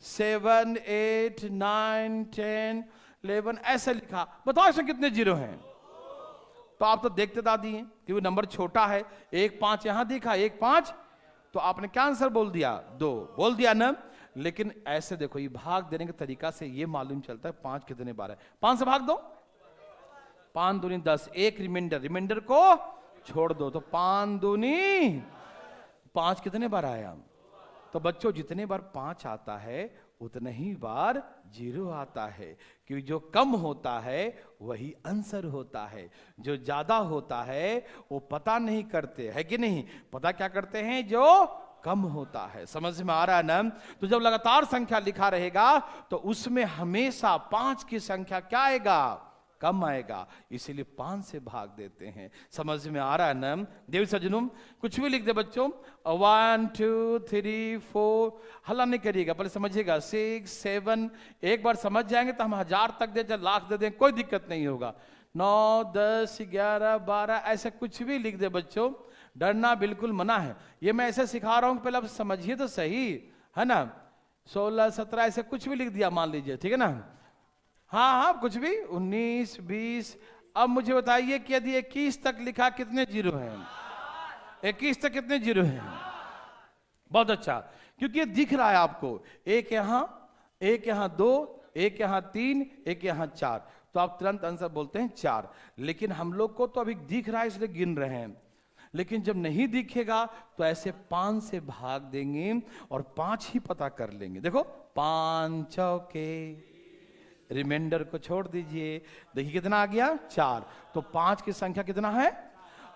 7 8 9 10 11 ऐसे लिखा। बताओ इसमें कितने 0 हैं? तो आप तो देखते दादी हैं कि वो नंबर छोटा है। 1 5 यहां दिखा, 1 5, तो आपने क्या आंसर बोल दिया? 2 बोल दिया ना। लेकिन ऐसे देखो, ये भाग देने के तरीका से ये मालूम चलता है 5 कितने बार है। 5 से भाग दो, 5 दूनी 10, एक रिमाइंडर को छोड़ दो, तो 5 दूनी 5 कितने बार आया? तो बच्चों जितने बार 5 आता है उतने ही बार 0 आता है, क्योंकि जो कम होता है वही आंसर होता है, जो ज्यादा होता है वो पता नहीं करते, है कि नहीं? पता क्या करते हैं? जो कम होता है। समझ में आ रहा है ना? तो जब लगातार संख्या लिखा रहेगा तो उसमें हमेशा 5 की संख्या क्या आएगा? कम आएगा, इसीलिए 5 से भाग देते हैं। समझ में आ रहा है ना? देवी सज्जनों, कुछ भी लिख दे बच्चों, 1 2 3 4, हल्ला नहीं करिएगा, पहले समझिएगा, 6 7, एक बार समझ जाएंगे तो हम 1000 तक दे, चाहे लाख दे दें, कोई दिक्कत नहीं होगा। 9 10 11 12, ऐसे कुछ भी लिख दे बच्चों, डरना बिल्कुल मना है। ये मैं ऐसे सिखा रहा हूं, पहले आप समझिए तो सही, है ना? 16 17 ऐसे कुछ भी लिख दिया मान लीजिए, ठीक है ना? हाँ हाँ, कुछ भी, 19 20। अब मुझे बताइए कि यदि 21 तक लिखा कितने 0 हैं? 21 तक कितने 0 हैं? बहुत अच्छा, क्योंकि ये दिख रहा है आपको, एक यहां 2, एक यहां 3, एक यहां 4, तो आप तुरंत आंसर बोलते हैं 4। लेकिन हम लोग को तो अभी दिख रहा है इसलिए गिन रहे हैं, लेकिन जब नहीं दिखेगा तो ऐसे 5 से भाग देंगे और 5 ही पता कर लेंगे। देखो, 5 चौके, रिमाइंडर को छोड़ दीजिए, देखिए कितना आ गया? 4। तो 5 की संख्या कितना है?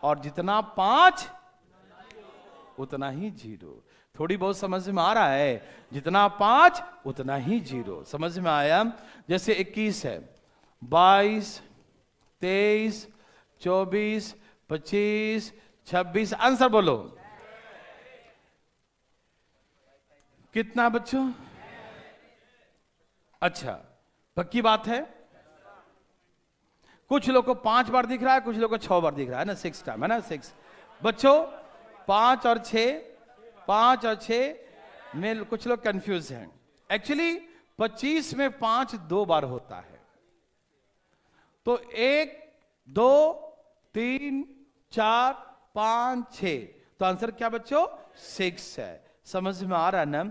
और जितना 5 उतना ही 0। थोड़ी बहुत समझ में आ रहा है? जितना 5 उतना ही 0। समझ में आया? जैसे 21 है, 22 23 24 25 26, आंसर बोलो कितना बच्चों? अच्छा, पक्की बात है? कुछ लोग को 5 बार दिख रहा है, कुछ लोग को 6 बार दिख रहा है ना, 6 टाइम, है ना? 6 बच्चों, 5 और 6 में कुछ लोग कंफ्यूज हैं। एक्चुअली 25 में 5 2 बार होता है, तो 1 2 3 4 5 6, तो आंसर क्या बच्चों? 6 है। समझ में आ रहा है ना?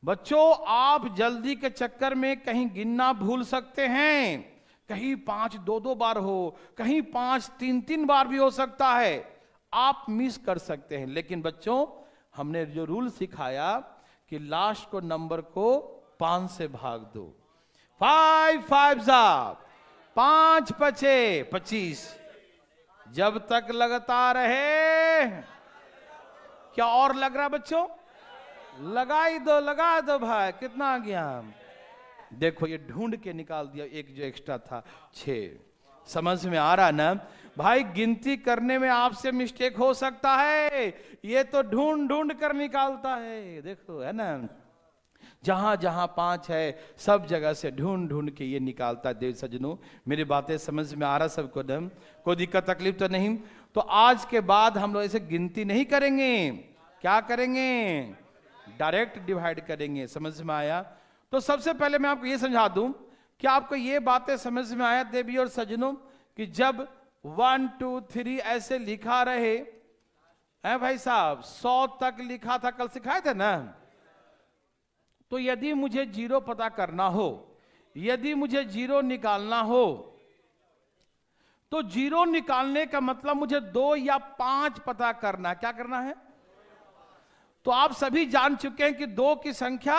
बच्चों, आप जल्दी के चक्कर में कहीं गिनना भूल सकते हैं, कहीं 5 2 2 बार हो, कहीं 5 3 3 बार भी हो सकता है, आप मिस कर सकते हैं। लेकिन बच्चों, हमने जो रूल सिखाया कि लास्ट को नंबर को 5 से भाग दो, 5 5 5 5 25, जब तक लगता रहे। क्या और लग रहा बच्चों? लगा दो भाई, कितना आ गया? देखो, ये ढूंढ के निकाल दिया, एक जो एक्स्ट्रा था 6। समझ में आ रहा ना भाई? गिनती करने में आपसे मिस्टेक हो सकता है, ये तो ढूंढ कर निकालता है, देखो, है ना? जहां जहां 5 है सब जगह से ढूंढ के ये निकालता है। देव सज्जनों, मेरी बातें समझ में आ रहा सबको? दम कोई दिक्कत तकलीफ तो नहीं? तो आज के बाद हम लोग ऐसे गिनती नहीं करेंगे, क्या करेंगे? डायरेक्ट डिवाइड करेंगे। समझ में आया? तो सबसे पहले मैं आपको ये समझा दूं कि आपको ये बातें समझ में आया देवी और सज्जनों, कि जब 1 2 3 ऐसे लिखा रहे है भाई साहब, 100 तक लिखा था, कल सिखाए थे ना? तो यदि मुझे 0 पता करना हो, यदि मुझे 0 निकालना हो, तो 0 निकालने का मतलब मुझे 2 या 5 पता करना। क्या करना है? तो आप सभी जान चुके हैं कि 2 की संख्या,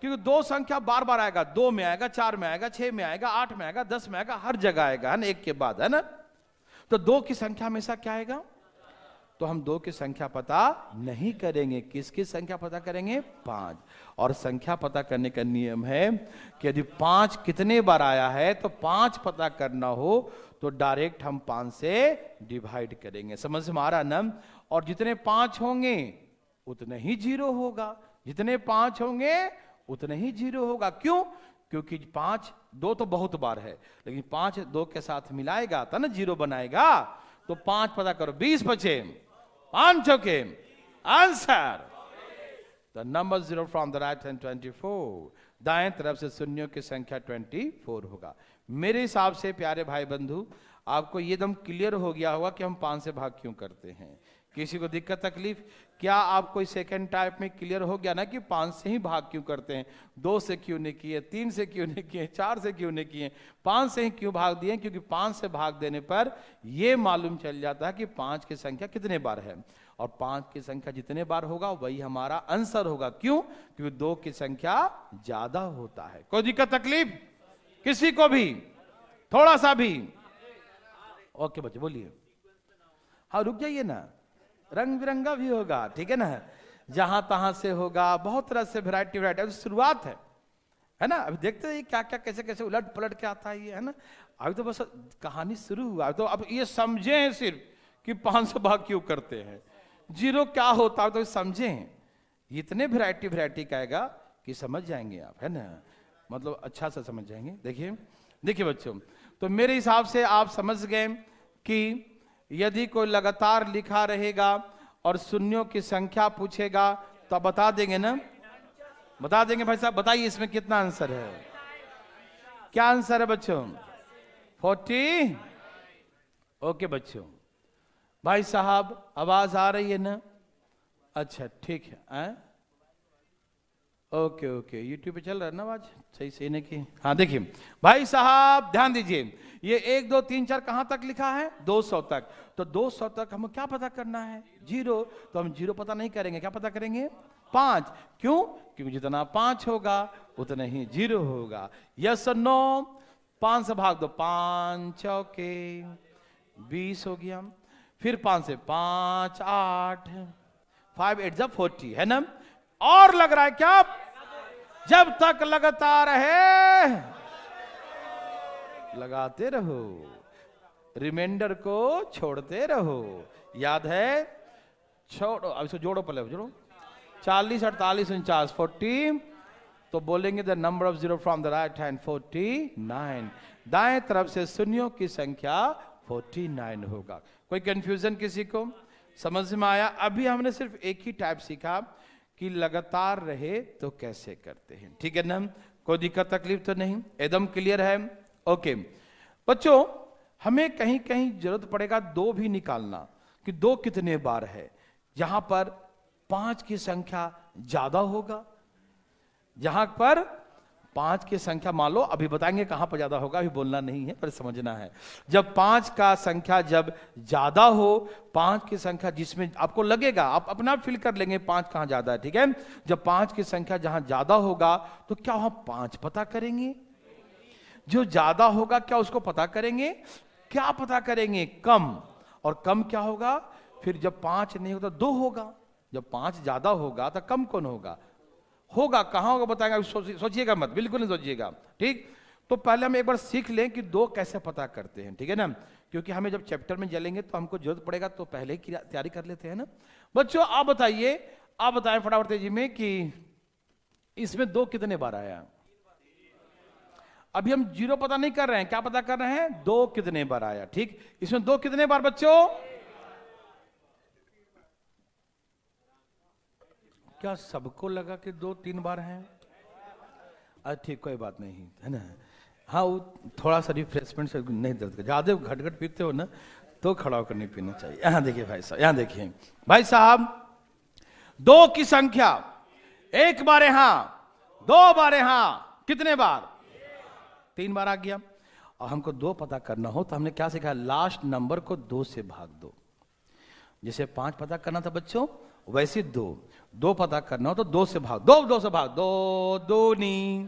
क्योंकि 2 संख्या बार बार आएगा, 2 में आएगा, 4 में आएगा, 6 में आएगा, 8 में आएगा, 10 में आएगा, हर जगह आएगा, है ना, एक के बाद, है ना? तो 2 की संख्या हमेशा क्या आएगा? तो हम 2 की संख्या पता नहीं करेंगे, किसकी संख्या पता करेंगे? 5। और संख्या पता करने का नियम है कि यदि 5 कितने बार आया है तो 5 पता करना हो तो डायरेक्ट हम 5 से डिवाइड करेंगे। समझ में आ रहा ना? और जितने 5 होंगे उतने ही 0 होगा, जितने 5 होंगे उतने ही 0 होगा। क्यों? क्योंकि 5 2 तो बहुत बार है, लेकिन 5 2 के साथ मिलाएगा तो ना 0 बनाएगा। तो 5 पता करो, 20 बचे, 5 चौके, answer the number 0 from the right hand 24, दाएं तरफ से शून्यों की संख्या 24 होगा। मेरे हिसाब से प्यारे भाई बंधु, आपको ये एकदम क्लियर हो गया होगा कि हम 5 से भाग क्यों करते हैं, किसी को दिक्कत तकलीफ? क्या आप कोई सेकंड टाइप में क्लियर हो गया ना कि 5 से ही भाग क्यों करते हैं? 2 से क्यों नहीं किए, 3 से क्यों नहीं किए, 4 से क्यों नहीं किए, 5 से ही क्यों भाग दिए? क्योंकि 5 से भाग देने पर यह मालूम चल जाता है कि 5 की संख्या कितने बार है, और 5 की संख्या जितने बार होगा वही हमारा आंसर होगा। क्यों? क्योंकि 2 की संख्या ज्यादा होता है। कोई दिक्कत तकलीफ किसी को भी थोड़ा सा भी? ओके बच्चे बोलिए। हाँ रुक जाइए ना, रंग बिरंगा भी होगा, ठीक है ना, जहां तहां से होगा, बहुत तरह से वैरायटी वैरायटी। शुरुआत है ना, अभी देखते हैं क्या क्या कैसे कैसे उलट पलट के आता है ये, है ना। अभी तो बस कहानी शुरू हुआ, तो अब ये समझें सिर्फ कि 500 भाग क्यों करते हैं, 0 क्या होता है, तो समझें। इतने वैरायटी वैरायटी का आएगा कि समझ जाएंगे आप, है ना, मतलब अच्छा से समझ जाएंगे। देखिए देखिए बच्चों, तो मेरे हिसाब से आप समझ गए कि यदि कोई लगातार लिखा रहेगा और शून्यों की संख्या पूछेगा तो आप बता देंगे ना? बता देंगे भाई साहब? बताइए इसमें कितना आंसर है? क्या आंसर है बच्चों? 40। ओके बच्चों, भाई साहब आवाज आ रही है ना? अच्छा ठीक है। ओके ओके, यूट्यूब पे चल रहा है ना आवाज? सही सही नहीं की? हाँ देखिए भाई साहब ध्यान दीजिए, ये 1 2 3 4 कहां तक लिखा है? 200 तक। तो 200 तक हमें क्या पता करना है? 0। तो हम 0 पता नहीं करेंगे, क्या पता करेंगे? 5। क्यों? क्योंकि जितना 5 होगा उतना ही 0 होगा। यस और नो? 5 से भाग दो, 5 चौके 20 हो गया। फिर 5 से 5 8, 5 8 जब 40, है ना। और लग रहा है क्या? जब तक लगातार है लगाते रहो, रिमाइंडर को छोड़ते रहो। याद है? छोड़ो, अब इसको जोड़ो, पहले जोड़ो। 40 48 49 40। तो बोलेंगे the number of 0 from the right hand 49। दाएं तरफ से शून्यों की संख्या 49 होगा। कोई कंफ्यूजन किसी को? समझ में आया? अभी हमने सिर्फ एक ही टाइप सीखा कि लगातार रहे तो कैसे करते हैं, ठीक है ना। कोई दिक्कत तकलीफ तो नहीं? एकदम क्लियर है? ओके बच्चों, हमें कहीं कहीं जरूरत पड़ेगा 2 भी निकालना कि 2 कितने बार है। जहां पर 5 की संख्या ज्यादा होगा, जहां पर 5 की संख्या, मान लो अभी बताएंगे कहां पर ज्यादा होगा, अभी बोलना नहीं है पर समझना है। जब 5 का संख्या जब ज्यादा हो, 5 की संख्या जिसमें आपको लगेगा, आप अपना फील कर लेंगे 5 कहां ज्यादा है, ठीक है। जब 5 की संख्या जहां ज्यादा होगा तो क्या वहां 5 पता करेंगे? जो ज्यादा होगा क्या उसको पता करेंगे? क्या पता करेंगे? कम। और कम क्या होगा? फिर जब 5 नहीं होता 2 होगा। जब 5 ज्यादा होगा तो कम कौन होगा? होगा कहां होगा बताएंगे, सोचिएगा मत, बिल्कुल नहीं सोचिएगा, ठीक। तो पहले हम एक बार सीख लें कि 2 कैसे पता करते हैं, ठीक है ना, क्योंकि हमें जब चैप्टर में चलेंगे तो हमको जरूरत पड़ेगा, तो पहले ही तैयारी कर लेते हैं ना। बच्चों आप बताइए, आप बताएं फटाफट तेजी में कि इसमें 2 कितने बार आया? अभी हम 0 पता नहीं कर रहे हैं, क्या पता कर रहे हैं? 2 कितने बार आया, ठीक। इसमें 2 कितने बार बच्चों? क्या सबको लगा कि 2 3 बार हैं? ठीक, कोई बात नहीं, है ना। हाँ वो थोड़ा सा रिफ्रेशमेंट से नहीं दर्द कर, ज्यादा घट पीते हो ना तो खड़ा होकर नहीं पीना चाहिए। यहाँ देखिए भाई साहब, यहाँ देखिए भाई साहब, 2 की संख्या 1 बार यहां, 2 बार यहां, कितने बार? 3 बार आ गया। और हमको 2 पता करना हो तो हमने क्या सीखा? लास्ट नंबर को 2 से भाग दो। जैसे 5 पता करना था बच्चों, वैसे 2 पता करना हो तो 2 से भाग दो, 2 से भाग दो, 2 नहीं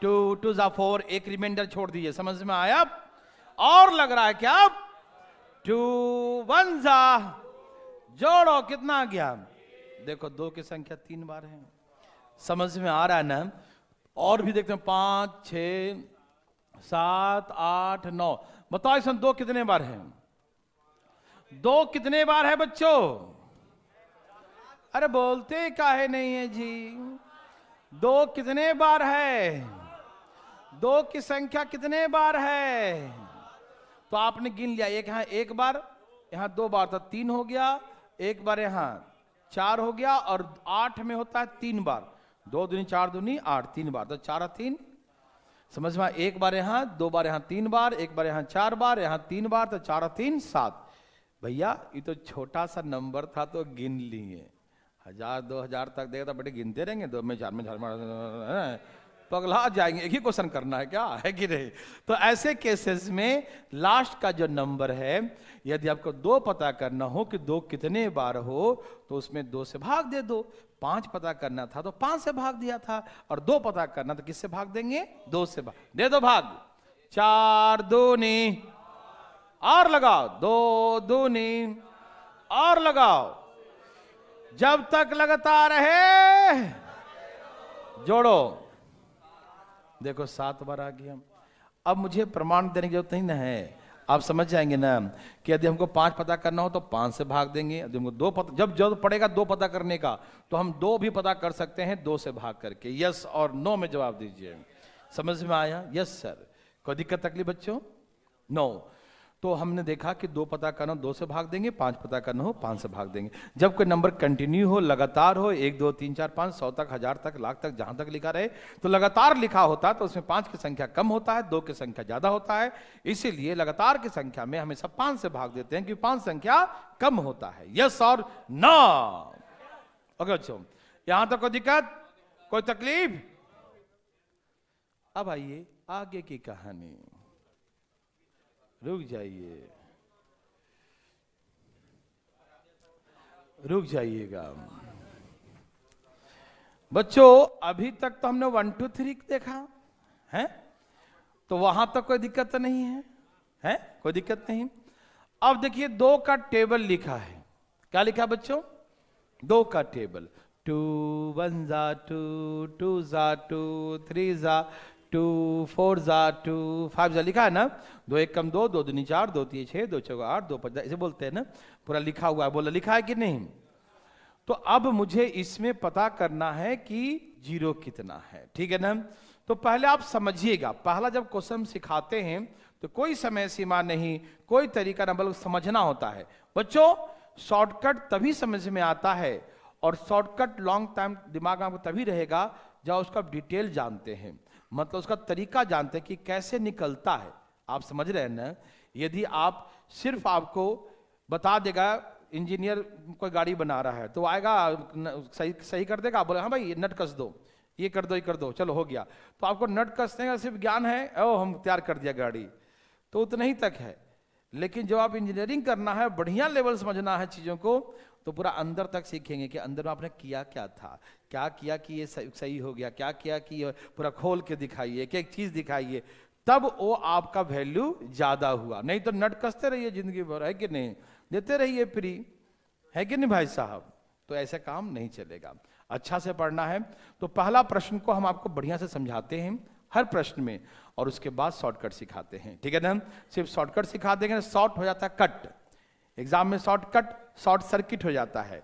2 2 जा 4, एक रिमाइंडर छोड़ दीजिए। समझ में आया? और लग रहा है क्या? 2 1 जा, जोड़ो, कितना आ गया? देखो 2 की संख्या 3 बार है। समझ में आ रहा है ना? और भी देखते हैं, 5 6 7 8 9। बताओ इसमें 2 कितने बार है? 2 कितने बार है बच्चों? अरे बोलते काहे नहीं है जी? 2 कितने बार है? 2 की संख्या कितने बार है? तो आपने गिन लिया, एक यहां 1 बार, यहां 2 बार, तो 3 हो गया। 1 बार यहां 4 हो गया, और 8 में होता है 3 बार। 2 दूनी 4 दूनी 8, 3 बार, तो 4 3। समझ में? 1 बार यहां, 2 बार यहां, 3 बार, 1 बार यहां 4 बार, यहां 3 बार, तो 4 3 7। भैया ये तो छोटा सा नंबर था तो गिन लिए, 1000 2000 तक देगा तो बेटे गिनते रहेंगे, 2 में 4 में 4 पगला जाएंगे, एक ही क्वेश्चन करना है क्या है कि नहीं। तो ऐसे केसेस में लास्ट का जो नंबर है, यदि आपको 2 पता करना हो कि 2 कितने बार हो तो उसमें 2 से भाग दे दो। 5 पता करना था तो 5 से भाग दिया था, और 2 पता करना तो किससे भाग देंगे, 2 से भाग दे दो भाग। 4 दूनी और लगाओ, 2 दूनी और लगाओ, जब तक लगातार है जोड़ो। देखो 7 बार आ गया। अब मुझे प्रमाण देने की जरूरत नहीं ना है, आप समझ जाएंगे ना कि यदि हमको 5 पता करना हो तो 5 से भाग देंगे, यदि हमको 2 पता, जब जब पड़ेगा 2 पता करने का तो हम 2 भी पता कर सकते हैं 2 से भाग करके। यस और नो में जवाब दीजिए। समझ में आया? Yes sir. कोई दिक्कत तकलीफ बच्चों? नो। तो हमने देखा कि 2 पता करना हो 2 से भाग देंगे, 5 पता करना हो 5 से भाग देंगे। जब कोई नंबर कंटिन्यू हो, लगातार हो, 1 2 3 4 5 100 तक, 1000 तक, लाख तक, जहां तक लिखा रहे, तो लगातार लिखा होता है तो उसमें 5 की संख्या कम होता है, 2 की संख्या ज्यादा होता है। इसीलिए लगातार की संख्या में हमेशा 5 से भाग देते हैं क्योंकि 5 संख्या कम होता है। यस और नो। ओके बच्चों, यहां तक कोई दिक्कत, कोई तकलीफ? अब आइए आगे की कहानी। रुक जाइए, रुक जाइएगा बच्चों। अभी तक तो हमने 1 2 3 देखा है, तो वहां तक कोई दिक्कत तो नहीं है, है कोई दिक्कत नहीं। अब देखिए 2 का टेबल लिखा है। क्या लिखा बच्चों? 2 का टेबल। 2 1 जा 2, 2 जा 2, 3 जा 2, 4 जा 2, 5 जा लिखा है ना। 2 1 कम 2, 2 दूनी 4, 2 3 6, 2 4 8, 2 5, ऐसे बोलते हैं ना, पूरा लिखा हुआ है। बोला लिखा है कि नहीं? तो अब मुझे इसमें पता करना है कि 0 कितना है, ठीक है ना। तो पहले आप समझिएगा, पहला जब क्वेश्चन सिखाते हैं तो कोई समय सीमा नहीं, कोई तरीका ना, बल्कि समझना होता है बच्चों। शॉर्टकट तभी समझ में आता है, और शॉर्टकट लॉन्ग टाइम दिमाग में आपको तभी रहेगा जब उसका डिटेल जानते हैं, मतलब उसका तरीका जानते हैं कि कैसे निकलता है। आप समझ रहे हैं ना। यदि आप सिर्फ आपको बता देगा, इंजीनियर कोई गाड़ी बना रहा है तो आएगा सही सही कर देगा, बोले हाँ भाई नट कस दो, ये कर दो, ये कर दो, चलो हो गया। तो आपको नट कसने का सिर्फ ज्ञान है, ओ हम तैयार कर दिया गाड़ी, तो उतना ही तक है। लेकिन जब आप इंजीनियरिंग करना है, बढ़िया लेवल समझना है चीज़ों को, तो पूरा अंदर तक सीखेंगे कि अंदर में आपने किया क्या था, क्या किया कि ये सही हो गया, क्या किया कि पूरा खोल के दिखाइए, कि एक चीज़ दिखाइए, तब वो आपका वैल्यू ज़्यादा हुआ। नहीं तो नट कसते रहिए जिंदगी भर, है कि नहीं, देते रहिए फ्री, है कि नहीं भाई साहब। तो ऐसा काम नहीं चलेगा। अच्छा से पढ़ना है। तो पहला प्रश्न को हम आपको बढ़िया से समझाते हैं हर प्रश्न में, और उसके बाद शॉर्टकट सिखाते हैं, ठीक है ना। सिर्फ शॉर्टकट सिखा देंगे ना, शॉर्ट हो जाता है कट, एग्जाम में शॉर्टकट शॉर्ट सर्किट हो जाता है,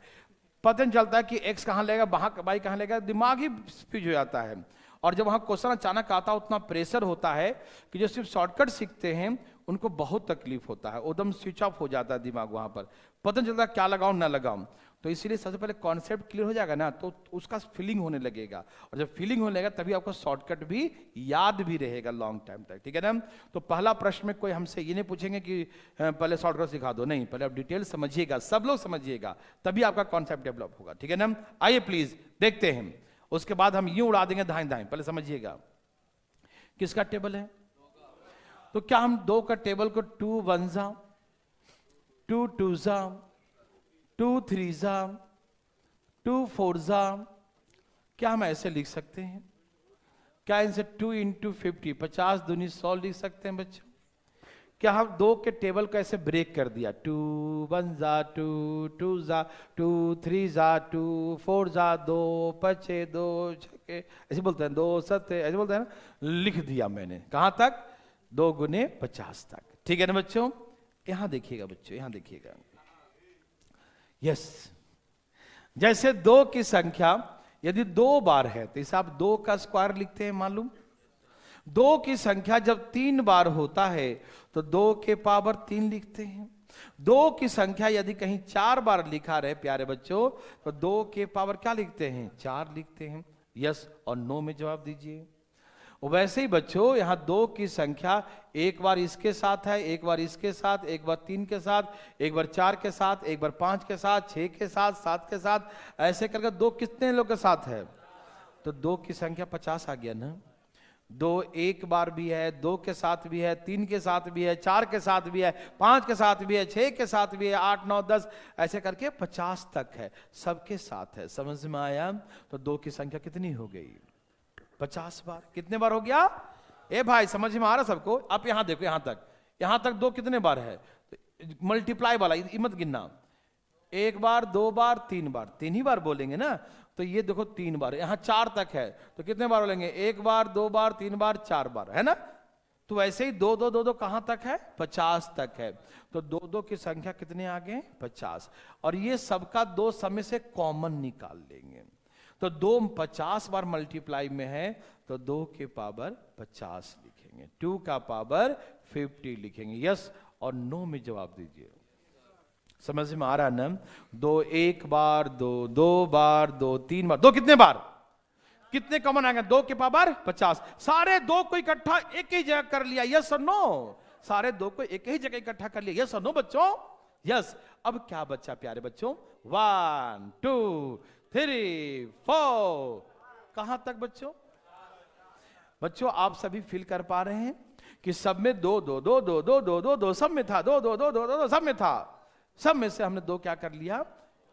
पता नहीं चलता है कि एक्स कहाँ लेगा, वाई कहाँ लेगा, दिमाग ही स्पीच हो जाता है। और जब वहाँ क्वेश्चन अचानक आता है, उतना प्रेशर होता है कि जो सिर्फ शॉर्टकट सीखते हैं उनको बहुत तकलीफ होता है, एकदम स्विच ऑफ हो जाता है दिमाग, वहाँ पर पता नहीं चलता क्या लगाऊं ना लगाऊं। तो इसीलिए सबसे पहले कॉन्सेप्ट क्लियर हो जाएगा ना, तो उसका फीलिंग होने लगेगा, और जब फीलिंग होने लगेगा तभी आपको शॉर्टकट भी याद भी रहेगा लॉन्ग टाइम तक, ठीक है ना। तो पहला प्रश्न में कोई हमसे ये नहीं पूछेंगे कि पहले शॉर्टकट सिखा दो, नहीं, पहले आप डिटेल समझिएगा, सब लोग समझिएगा, तभी आपका कॉन्सेप्ट डेवलप होगा, ठीक है ना। आइए प्लीज देखते हैं, उसके बाद हम यूं उड़ा देंगे दाएं दाएं। पहले समझिएगा किसका टेबल है। तो क्या हम 2 का टेबल को 2 1 जा, 2 2 जा, 2 3 जा, 2 4 जा, क्या हम ऐसे लिख सकते हैं? क्या इनसे 2 × 50 50 दूनी 100 लिख सकते हैं बच्चों? क्या हम 2 के टेबल को ऐसे ब्रेक कर दिया, 2 1 जा 2, 2 जा 2, 3 जा 2, 4 जा 2, 5 2 6, ऐसे बोलते हैं 2 7, ऐसे बोलते हैं ना, लिख दिया मैंने। कहां तक? 2 गुने 50 तक, ठीक है ना बच्चों। यहां देखिएगा बच्चों, यहां देखिएगा, यस। जैसे 2 की संख्या यदि 2 बार है तो इसे आप 2 का स्क्वायर लिखते हैं, मालूम। 2 की संख्या जब 3 बार होता है तो 2 के पावर 3 लिखते हैं। 2 की संख्या यदि कहीं 4 बार लिखा रहे प्यारे बच्चों, तो 2 के पावर क्या लिखते हैं? 4 लिखते हैं। यस और नो में जवाब दीजिए। वैसे ही बच्चों यहाँ 2 की संख्या एक बार इसके साथ है, एक बार इसके साथ, एक बार 3 के साथ, एक बार 4 के साथ, एक बार 5 के साथ, 6 के साथ, 7 के साथ, ऐसे करके 2 कितने लोग के साथ है? तो 2 की संख्या 50 आ गया ना। 2 एक बार भी है, 2 के साथ भी है, 3 के साथ भी है, 4 के साथ भी है, 5 के साथ भी है, 6 के साथ भी है, 8, 9, 10 ऐसे करके 50 तक है, सबके साथ है। समझ में आया? तो 2 की संख्या कितनी हो गई? 50 बार। कितने बार हो गया? ए भाई समझ में आ रहा सबको? आप यहां देखो, यहां तक 2 कितने बार है? मल्टीप्लाई वाला मत गिनना। 1 बार, 2 बार, 3 बार, 3 ही बार बोलेंगे ना। तो ये देखो 3 बार, यहां 4 तक है तो कितने बार बोलेंगे? 1 बार, 2 बार, 3 बार, 4 बार, है ना। तो वैसे ही 2 2 2 2 कहां तक है? 50 तक है। तो 2 2 की संख्या कितने आ गए? 50। और ये सबका 2 समय से कॉमन निकाल लेंगे। तो 2 50 बार मल्टीप्लाई में है तो 2 के पावर 50 लिखेंगे, 2 का पावर 50 लिखेंगे। यस और नो में जवाब दीजिए। समझ में आ रहा है ना? 2 एक बार, 2 2 बार, 2 3 बार, 2 कितने बार? कितने कॉमन आएंगे? 2 के पावर 50। सारे 2 को इकट्ठा एक ही जगह कर लिया, यस और नो? सारे 2 को एक ही जगह इकट्ठा कर लिया, यस और नो बच्चों? यस। अब क्या बच्चा प्यारे बच्चों? 1 2 3 4 कहां तक बच्चों? बच्चों आप सभी फील कर पा रहे हैं कि सब में 2 2 2 2 2 2 2 2 सब में था, 2 2 2 2 2 सब में था। सब में से हमने 2 क्या कर लिया?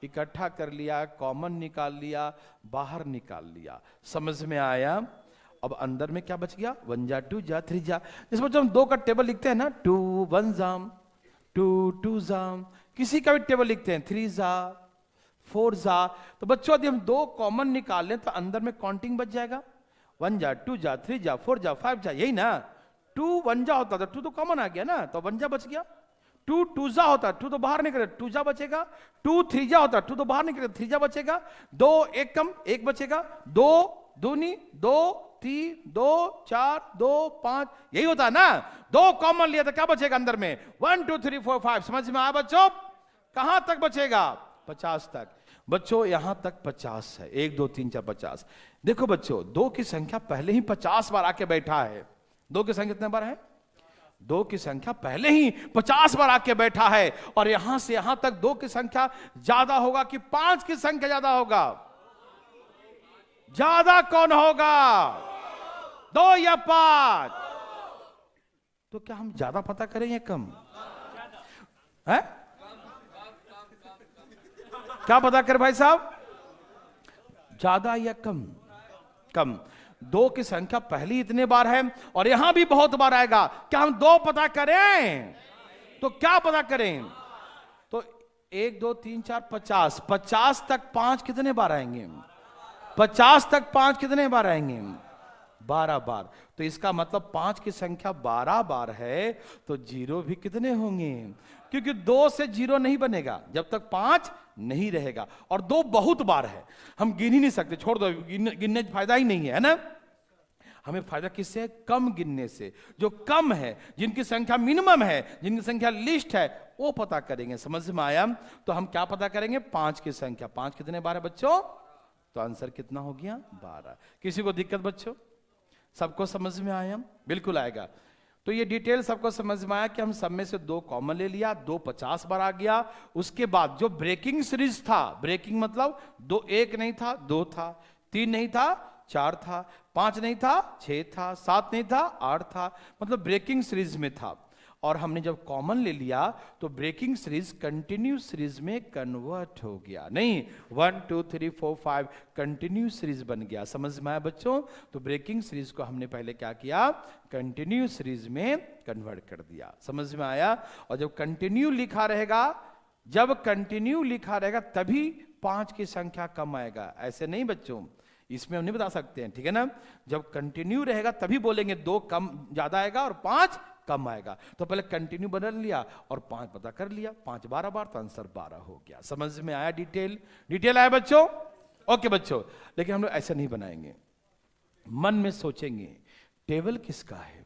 इकट्ठा कर लिया, कॉमन निकाल लिया, बाहर निकाल लिया। समझ में आया? अब अंदर में क्या बच गया? 1 जा 2 जा 3 जा। इस पर जब हम 2 का टेबल लिखते हैं ना, 2 1 जाम, 2 2 जाम, किसी का भी टेबल लिखते हैं 3 जा 4 जा। तो बच्चों यदि हम 2 कॉमन निकाल लें तो अंदर में काउंटिंग बच जाएगा। 1 जा 2 जा 3 जा 4 जा 5 जा, यही ना। 2 1 जा होता था, 2 तो कॉमन आ गया ना, तो 1 जा बच गया। 2 2 जा होता, 2 तो बाहर निकले, 2 जा बचेगा। 2 3 जा होता, 2 तो बाहर निकले, 3 जा बचेगा। 2 1 कम 1 बचेगा। 2 दूनी 2 3 2 4 2 5, यही होता है ना। 2 कॉमन लिया तो क्या बचेगा अंदर में? 1 2 3 4 5। समझ में आया बच्चों? कहां तक बचेगा? 50 तक। बच्चों यहां तक 50 है, 1 2 3 4 50। देखो बच्चों 2 की संख्या पहले ही 50 बार आके बैठा है। 2 की संख्या कितने बार है? 2 की संख्या पहले ही 50 बार आके बैठा है। और यहां से यहां तक 2 की संख्या ज्यादा होगा कि 5 की संख्या ज्यादा होगा? ज्यादा कौन होगा? 2 या 5? तो क्या हम ज्यादा पता करें या कम? है क्या पता कर भाई साहब? ज्यादा या कम? कम। 2 की संख्या पहली इतने बार है और यहां भी बहुत बार आएगा। क्या हम 2 पता करें? तो क्या पता करें? तो 1 2 3 4 50, 50 तक 5 कितने बार आएंगे? 50 तक 5 कितने बार आएंगे? 12 बार। तो इसका मतलब 5 की संख्या 12 बार है तो 0 भी कितने होंगे? क्योंकि 2 से 0 नहीं बनेगा जब तक 5 नहीं रहेगा। और 2 बहुत बार है, हम गिन ही नहीं सकते, छोड़ दो, गिनने फायदा ही नहीं है ना। हमें फायदा किससे? कम गिनने से। जो कम है, जिनकी संख्या मिनिमम है, जिनकी संख्या लिस्ट है, वो पता करेंगे। समझ में आया? तो हम क्या पता करेंगे? 5 की संख्या। 5 कितने बार है बच्चों? तो आंसर कितना हो गया? 12। किसी को दिक्कत बच्चों? सबको समझ में आया? बिल्कुल आएगा। तो ये डिटेल सबको समझ में आया कि हम सब में से 2 कॉमन ले लिया, 2 50 बार आ गया। उसके बाद जो ब्रेकिंग सीरीज था, ब्रेकिंग मतलब 2 1 नहीं था 2 था, 3 नहीं था 4 था, 5 नहीं था 6 था, 7 नहीं था 8 था, मतलब ब्रेकिंग सीरीज में था। और हमने जब कॉमन ले लिया तो ब्रेकिंग सीरीज कंटिन्यू सीरीज में कन्वर्ट हो गया। नहीं, 1 2 3 4 5 कंटिन्यू सीरीज बन गया। समझ में आया बच्चों? तो ब्रेकिंग सीरीज को हमने पहले क्या किया? कंटिन्यू सीरीज में कन्वर्ट कर दिया। समझ में आया? और जब कंटिन्यू लिखा रहेगा, जब कंटिन्यू लिखा रहेगा तभी 5 की संख्या कम आएगा। ऐसे नहीं बच्चों, इसमें हम नहीं बता सकते हैं, ठीक है ना। जब कंटिन्यू रहेगा तभी बोलेंगे 2 कम ज्यादा आएगा और 5 कम आएगा। तो पहले कंटिन्यू बदल लिया और 5 पता कर लिया। 5 12 बार तो आंसर 12 हो गया। समझ में आया? डिटेल आया बच्चों? ओके बच्चों, लेकिन हम लोग ऐसा नहीं बनाएंगे। मन में सोचेंगे टेबल किसका है।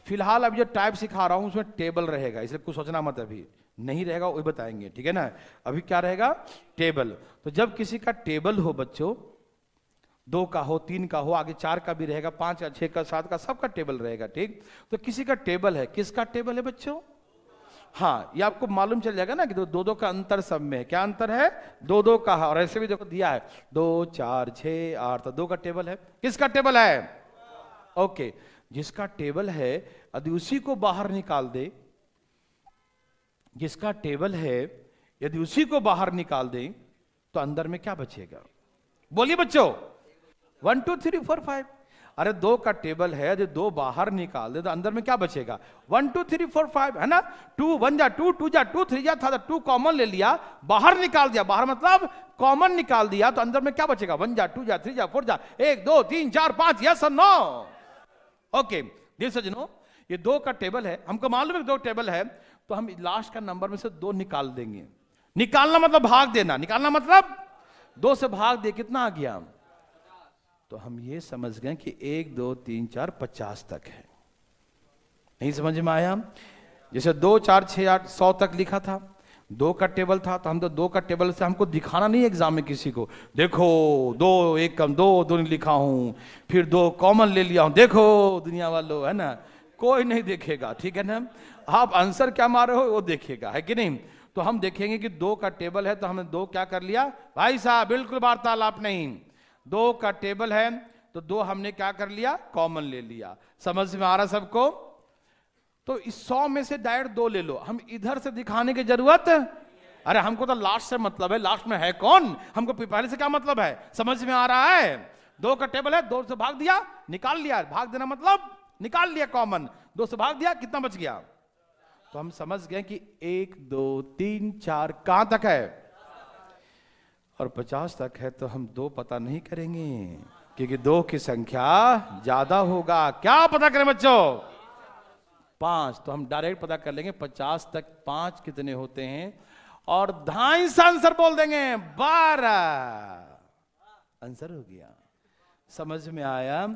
फिलहाल अभी जो टाइप सिखा रहा हूं उसमें टेबल रहेगा, इसलिए कुछ सोचना मत। अभी नहीं रहेगा वही बताएंगे, ठीक है ना। अभी क्या रहेगा? टेबल। तो जब किसी का टेबल हो बच्चों 2 का हो, 3 का हो, आगे 4 का भी रहेगा, 5 का, 6 का, 7 का, सबका टेबल रहेगा। ठीक, तो किसी का टेबल है, किसका टेबल है बच्चों? हाँ, ये आपको मालूम चल जाएगा ना कि दो दो का अंतर सब में है। क्या अंतर है? 2 2 का है। और ऐसे भी देखो दिया है 2 4 6 8, तो 2 का टेबल है। किसका टेबल है? ओके, जिसका टेबल है यदि उसी को बाहर निकाल दे, जिसका टेबल है यदि उसी को बाहर निकाल दे तो अंदर में क्या बचेगा? बोलिए बच्चों। 1 2 3 4 5। अरे 2 का टेबल है, यदि 2 बाहर निकाल दे तो अंदर में क्या बचेगा? 1 2 3 4 5, है ना? 2 1 जा 2, 2 जा 2, 3 जा था, 2 कॉमन ले लिया, बाहर निकाल दिया, बाहर मतलब कॉमन निकाल दिया, तो अंदर में क्या बचेगा? 1 जा 2 जा 3 जा 4 जा 1 2 3 4 5, यस और नो? ओके, देख सजनो, ये 2 का टेबल है, हमको मालूम है 2 टेबल है, तो हम लास्ट का नंबर में से 2 निकाल देंगे। निकालना मतलब भाग देना, निकालना मतलब 2 से भाग दे, कितना आ गया? तो हम ये समझ गए कि 1 2 3 4 50 तक है। नहीं समझ में आया? जैसे 2 4 6 8 100 तक लिखा था, 2 का टेबल था, तो हम तो 2 का टेबल से हमको दिखाना नहीं एग्जाम में किसी को, देखो 2 1 कम 2 2 लिखा हूं, फिर 2 कॉमन ले लिया हूं, देखो दुनिया वालों, है ना? कोई नहीं देखेगा, ठीक है ना? आप आंसर क्या मारे हो वो देखेगा, है कि नहीं? तो हम देखेंगे कि 2 का टेबल है, तो हमने 2 क्या कर लिया भाई साहब? बिल्कुल वार्तालाप नहीं। 2 का टेबल है तो 2 हमने क्या कर लिया? कॉमन ले लिया। समझ में आ रहा सबको? तो इस 100 में से डायरेक्ट 2 ले लो, हम इधर से दिखाने की जरूरत, अरे हमको तो लास्ट से मतलब है, लास्ट में है कौन, हमको पहले से क्या मतलब है? समझ में आ रहा है? 2 का टेबल है, 2 से भाग दिया, निकाल लिया, भाग देना मतलब निकाल लिया कॉमन, 2 से भाग दिया, कितना बच गया? तो हम समझ गए कि 1 2 3 4 कहां तक है और 50 तक है, तो हम 2 पता नहीं करेंगे क्योंकि 2 की संख्या ज्यादा होगा। क्या पता करें बच्चों? 5। तो हम डायरेक्ट पता कर लेंगे 50 तक 5 कितने होते हैं, और धाई सा आंसर बोल देंगे 12। आंसर हो गया। समझ में आया?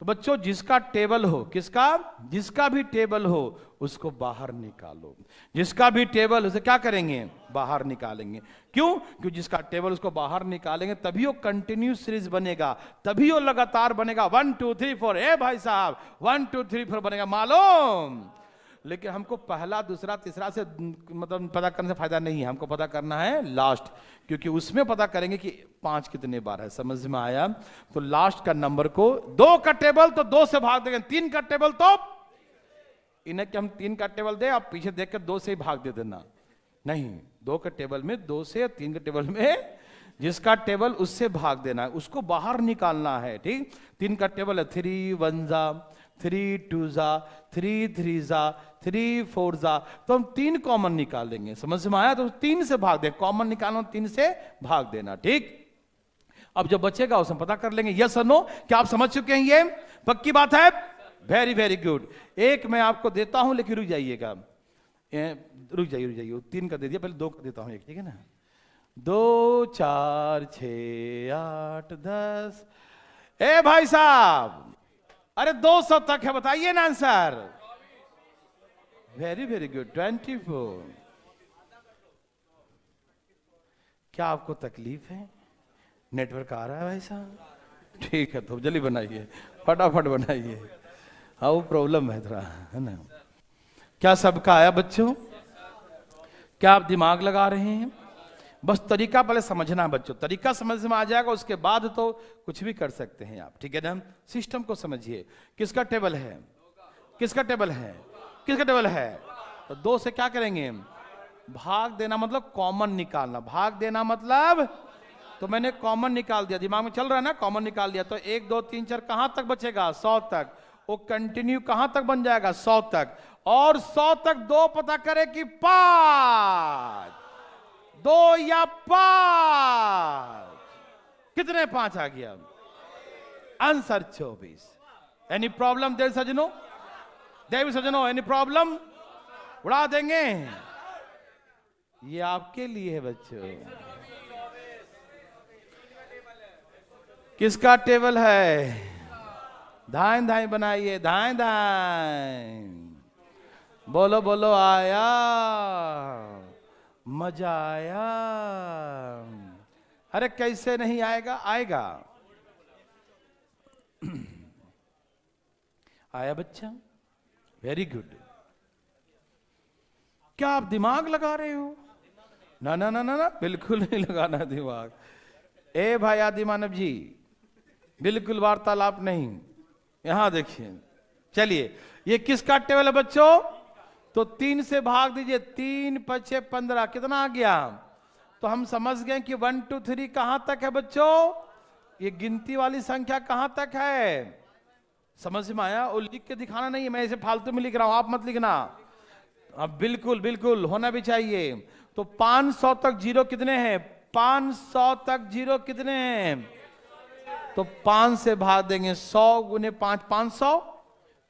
तो बच्चों, जिसका टेबल हो, किसका? जिसका भी टेबल हो उसको बाहर निकालो। जिसका भी टेबल उसे क्या करेंगे? बाहर निकालेंगे। क्यों? क्योंकि जिसका टेबल उसको बाहर निकालेंगे तभी वो कंटिन्यूस सीरीज बनेगा, तभी वो लगातार बनेगा। 1 2 3 4, ए भाई साहब 1 2 3 4 बनेगा, मालूम? लेकिन हमको पहला दूसरा तीसरा से मतलब पता करने से फायदा नहीं है, हमको पता करना है लास्ट, क्योंकि उसमें पता करेंगे कि 5 कितने बार है। समझ में आया? तो लास्ट का नंबर को 2 का टेबल तो 2 से भाग देंगे, 3 का टेबल तो इन्हें कि हम 3 का टेबल दे, आप पीछे देखकर 2 से ही भाग दे देना, नहीं, 2 का टेबल में 2 से, 3 के टेबल में जिसका टेबल उससे भाग देना है, उसको बाहर निकालना है। ठीक, 3 का टेबल है 3 1 जा 3 2 जा 3 3 जा 3 4 जा, तो हम 3 कॉमन निकालेंगे। समझ में आया? तो 3 से भाग दे, कॉमन निकालना 3 से भाग देना। ठीक, अब जो बचेगा उसे पता कर लेंगे। यस और नो? क्या आप समझ चुके हैं? ये पक्की बात है? Very very good. एक मैं आपको देता हूं, लेकिन रुक जाइएगा, रुक जाइए 3 का दे दिया, पहले 2 का देता हूं एक, ठीक है ना? 2 4 6 8 10, ए भाई साहब, अरे 200 तक है, बताइए ना आंसर। Very very good, 24। क्या आपको तकलीफ है? नेटवर्क आ रहा है भाई साहब? ठीक है, तो जल्दी बनाइए, फटाफट बनाइए। हाँ, वो प्रॉब्लम है थोड़ा, है ना? क्या सबका आया बच्चों? क्या आप दिमाग लगा रहे हैं? बस तरीका पहले समझना है बच्चों, तरीका समझ में आ जाएगा, उसके बाद तो कुछ भी कर सकते हैं आप, ठीक है ना? सिस्टम को समझिए। किसका टेबल है? किसका टेबल है? किसका टेबल है? तो 2 से क्या करेंगे? भाग देना मतलब कॉमन निकालना। भाग देना मतलब, तो मैंने कॉमन निकाल दिया, दिमाग में चल रहा है ना, कॉमन निकाल दिया, तो 1 2 3 4 कहां तक बचेगा? 100 तक। वो कंटिन्यू कहां तक बन जाएगा? 100 तक। और 100 तक 2 पता करे कि 5, 2 या 5, कितने 5 आ गया? आंसर 24। एनी प्रॉब्लम देर सजनो? देवी सजनो, एनी प्रॉब्लम? उड़ा देंगे। ये आपके लिए है बच्चों। किसका टेबल है? धाइन धाइन बनाइए, धाइन धाइन, बोलो बोलो, आया मजा आया? अरे कैसे नहीं आएगा? आएगा। आया बच्चा? Very good. क्या आप दिमाग लगा रहे हो? ना ना ना ना ना, बिल्कुल नहीं लगाना दिमाग। ए भाई आदि मानव जी, बिल्कुल वार्तालाप नहीं। यहां देखिए, चलिए ये किसका टेबल है बच्चों? तो 3 से भाग दीजिए, 3 पचे 15, कितना आ गया? तो हम समझ गए कि 1 2 3 कहां तक है बच्चों? ये गिनती वाली संख्या कहां तक है? समझ में आया? और लिख के दिखाना नहीं है, मैं इसे फालतू में लिख रहा हूं, आप मत लिखना। अब बिल्कुल बिल्कुल होना भी चाहिए। तो 500 तक जीरो कितने हैं? 500 तक जीरो कितने हैं? तो 5 से भाग देंगे, 100 गुने 5 500,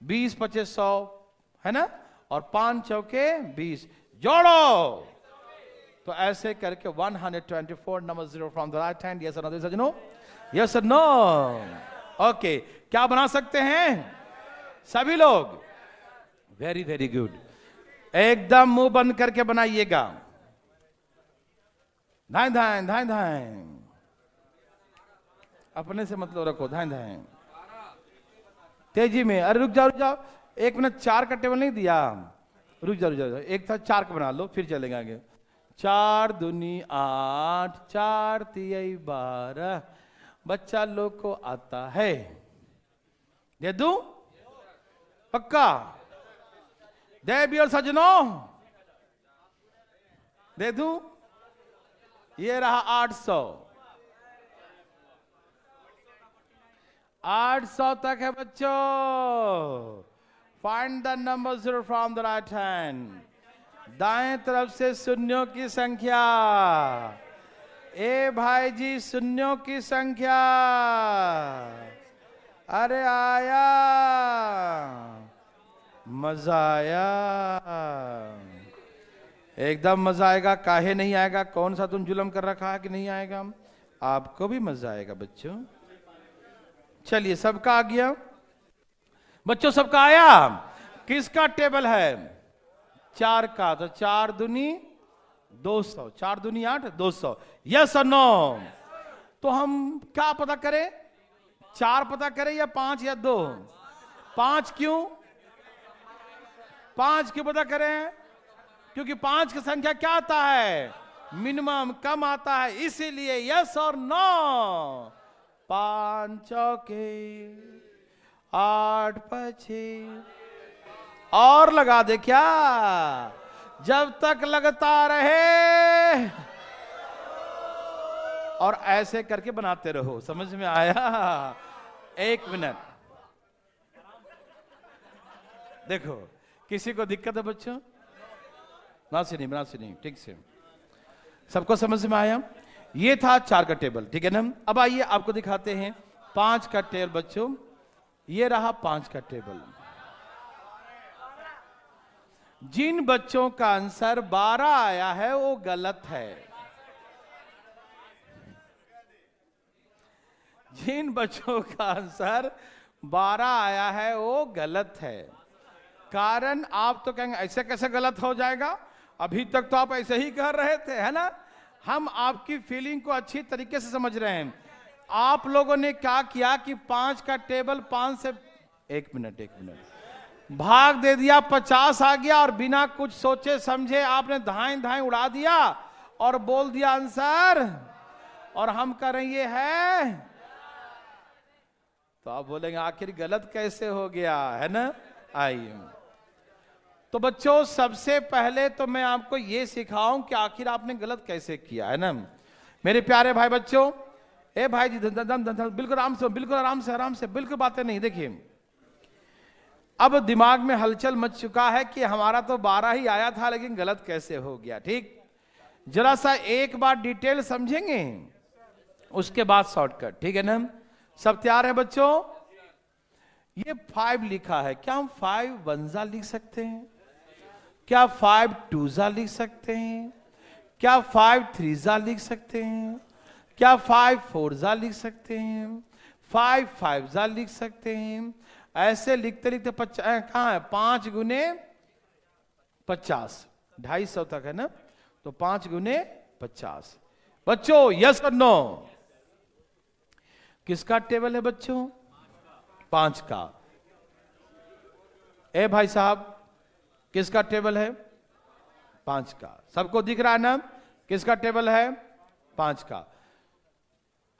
20 पचे 100, है ना? और 5 चौके 20, जोड़ो। तो ऐसे करके 124 number 0 from the right hand. Yes और नो सज्जनों? यस और नो? ओके, क्या बना सकते हैं सभी लोग? Very very good. एकदम मुंह बंद करके बनाइएगा। धाएं धाएं धाएं धाएं, अपने से मतलब रखो, धाएं धाएं तेजी में। अरे रुक जाओ रुक जाओ, 1 मिनट, 4 का टेबल नहीं दिया। रुक जाओ रुक जाओ, एक था 4 का बना लो, फिर चलेंगे आगे। 4 दूनी 8, 4 तिहाई 12, बच्चा लोग को आता है। दे दूं? पक्का? दे भी और सजनों, दे दूं? ये रहा 800, 800 तक है बच्चों। Find the number 0 from the right hand. दाएं तरफ से शून्यों की संख्या। ए भाई जी, शून्यों की संख्या। अरे आया, मजा आया, एकदम मजा आएगा। काहे नहीं आएगा? कौन सा तुम जुल्म कर रखा है कि नहीं आएगा? आपको भी मजा आएगा बच्चों। चलिए, सबका आ गया बच्चों? सबका आया? किसका टेबल है? 4 का। तो 4 दूनी 200, 4 दूनी 8, 200। यस और नो? तो हम क्या पता करें? 4 पता करें या 5 या 2? 5 क्यों? 5 क्यों पता करें? क्योंकि 5 की संख्या क्या आता है? मिनिमम, कम आता है, इसीलिए। यस और नो? 5 चौके 8 पचे, और लगा दे क्या? जब तक लगता रहे, और ऐसे करके बनाते रहो। समझ में आया? 1 मिनट, देखो किसी को दिक्कत है बच्चों? बनासी नहीं, ठीक से सबको समझ में आया? ये था 4 का टेबल, ठीक है ना? अब आइए आपको दिखाते हैं 5 का टेबल बच्चों। ये रहा 5 का टेबल। जिन बच्चों का आंसर 12 आया है वो गलत है। जिन बच्चों का आंसर 12 आया है वो गलत है। कारण आप तो कहेंगे ऐसे कैसे गलत हो जाएगा? अभी तक तो आप ऐसे ही कह रहे थे, है ना? हम आपकी फीलिंग को अच्छी तरीके से समझ रहे हैं। आप लोगों ने क्या किया कि 5 का टेबल 5 से 1 मिनट भाग दे दिया, 50 आ गया, और बिना कुछ सोचे समझे आपने धाएं धाएं उड़ा दिया और बोल दिया आंसर, और हम कह रहे ये है। तो आप बोलेंगे आखिर गलत कैसे हो गया, है ना? आइए, तो बच्चों सबसे पहले तो मैं आपको ये सिखाऊं कि आखिर आपने गलत कैसे किया, है ना? मेरे प्यारे भाई बच्चों, ए भाई जी, बिल्कुल आराम से, बिल्कुल आराम से, बिल्कुल बातें नहीं। देखिए, अब दिमाग में हलचल मच चुका है कि हमारा तो 12 ही आया था, लेकिन गलत कैसे हो गया। ठीक, जरा सा एक बार डिटेल समझेंगे, उसके बाद शॉर्टकट, ठीक है ना? सब तैयार है बच्चों? ये 5 लिखा है, क्या हम 5 वनजा लिख सकते हैं? क्या 5 टूजा लिख सकते हैं? क्या 5 थ्रीजा लिख सकते हैं? क्या 5 फोरजा लिख सकते हैं? 5 फाइवजा लिख सकते हैं? ऐसे लिखते लिखते कहां है? 5 गुने 50, 250 तक है ना? तो 5 गुने 50। बच्चों यस और नो? किसका टेबल है बच्चों? 5 का। ए भाई साहब, किसका टेबल है? 5 का। सबको दिख रहा है ना? किसका टेबल है? 5 का।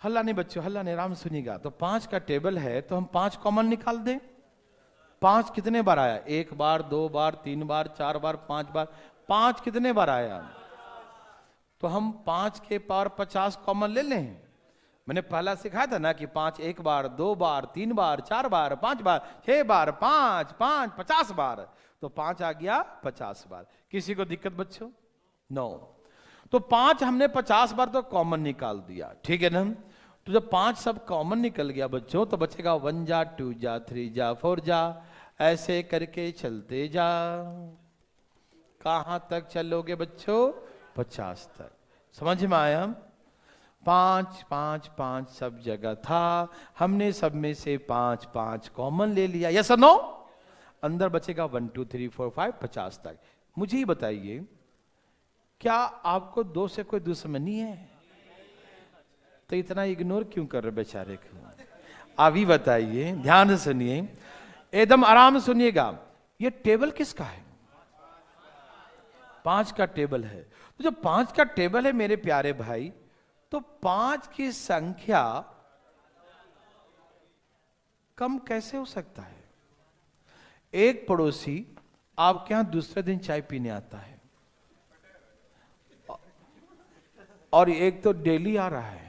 हल्ला नहीं बच्चों, हल्ला नहीं, आराम सुनिएगा। तो 5 का टेबल है तो हम 5 कॉमन निकाल दें। 5 कितने बार आया? 1 बार, 2 बार, 3 बार, 4 बार, 5 बार। 5 कितने बार आया? तो हम 5 के पावर 50 कॉमन ले लें। मैंने पहला सिखाया था ना कि 5 1 बार, 2 बार, 3 बार, 4 बार, 5 बार, 6 बार, 5 5 50 बार। तो 5 आ गया 50 बार। किसी को दिक्कत बच्चों? नो। तो 5 हमने 50 बार तो कॉमन निकाल दिया, ठीक है ना? तो जब 5 सब कॉमन निकल गया बच्चों, तो बचेगा 1 जा, 2 जा, 3 जा, 4 जा, ऐसे करके चलते जा। कहां तक चलोगे बच्चों? 50 तक। समझ में आया? 5 5 5 सब जगह था, हमने सब में से 5 5 कॉमन ले लिया। यस और नो? अंदर बचेगा 1 2 3 4 5 50 तक। मुझे ही बताइए, क्या आपको 2 से कोई दुश्मनी है? तो इतना इग्नोर क्यों कर रहे बेचारे को? आप ही बताइए, ध्यान से सुनिए, एकदम आराम से सुनिएगा। ये टेबल किसका है? 5 का टेबल है। तो जब 5 का टेबल है मेरे प्यारे भाई, तो 5 की संख्या कम कैसे हो सकता है? एक पड़ोसी आपके यहां दूसरे दिन चाय पीने आता है, और एक तो डेली आ रहा है।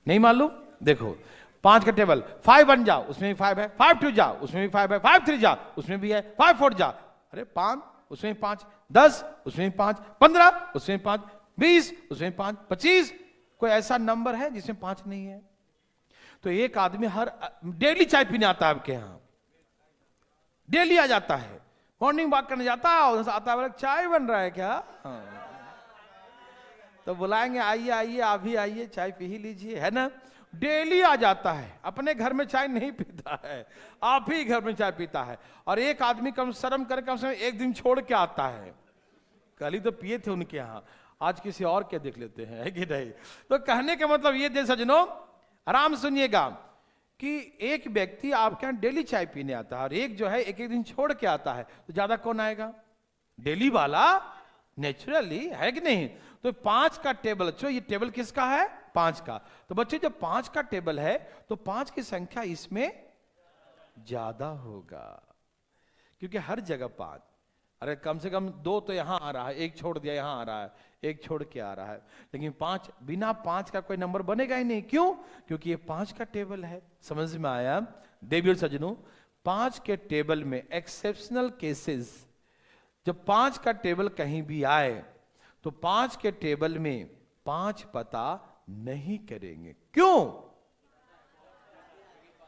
नहीं मालूम? देखो 5 का टेबल, 5 1 जा, उसमें भी 5 है, 5 2 जा, उसमें भी 5 है, 5 3 जा, उसमें भी है, 5 4 जा, अरे 5, उसमें 5, 10, उसमें 5, 15, उसमें 5, 20, उसमें 5, 25। कोई ऐसा नंबर है जिसमें 5 नहीं है? तो एक आदमी हर डेली चाय पीने आता है आपके यहां, डेली आ जाता है, मॉर्निंग वॉक करने जाता है, और आता है, चाय बन रहा है क्या? हाँ। तो बुलाएंगे, आइए आइए, आप भी आइए, चाय पी ही लीजिए, है ना? डेली आ जाता है, अपने घर में चाय नहीं पीता है, आप ही घर में चाय पीता है। और एक आदमी कम शर्म कर कम से कम एक दिन छोड़ के आता है। कल ही तो पिए थे उनके यहां, आज किसी और के देख लेते हैं, है कि नहीं? तो कहने का मतलब ये दे सजनों, आराम सुनिएगा, कि एक व्यक्ति आपके यहां डेली चाय पीने आता है, और एक जो है एक एक दिन छोड़ के आता है। तो ज्यादा कौन आएगा? डेली वाला, नेचुरली, है कि नहीं? तो 5 का टेबल, बच्चों ये टेबल किसका है? 5 का। तो बच्चों जब 5 का टेबल है, तो 5 की संख्या इसमें ज्यादा होगा, क्योंकि हर जगह 5। अरे कम से कम 2 तो यहां आ रहा है, एक छोड़ दिया यहां आ रहा है, एक छोड़ के आ रहा है, लेकिन 5, बिना 5 का कोई नंबर बनेगा ही नहीं। क्यों? क्योंकि ये 5 का टेबल है। समझ में आया देवी और सज्जनों? 5 के टेबल में एक्सेप्शनल केसेस, जब 5 का टेबल कहीं भी आए, तो 5 के टेबल में 5 पता नहीं करेंगे। क्यों?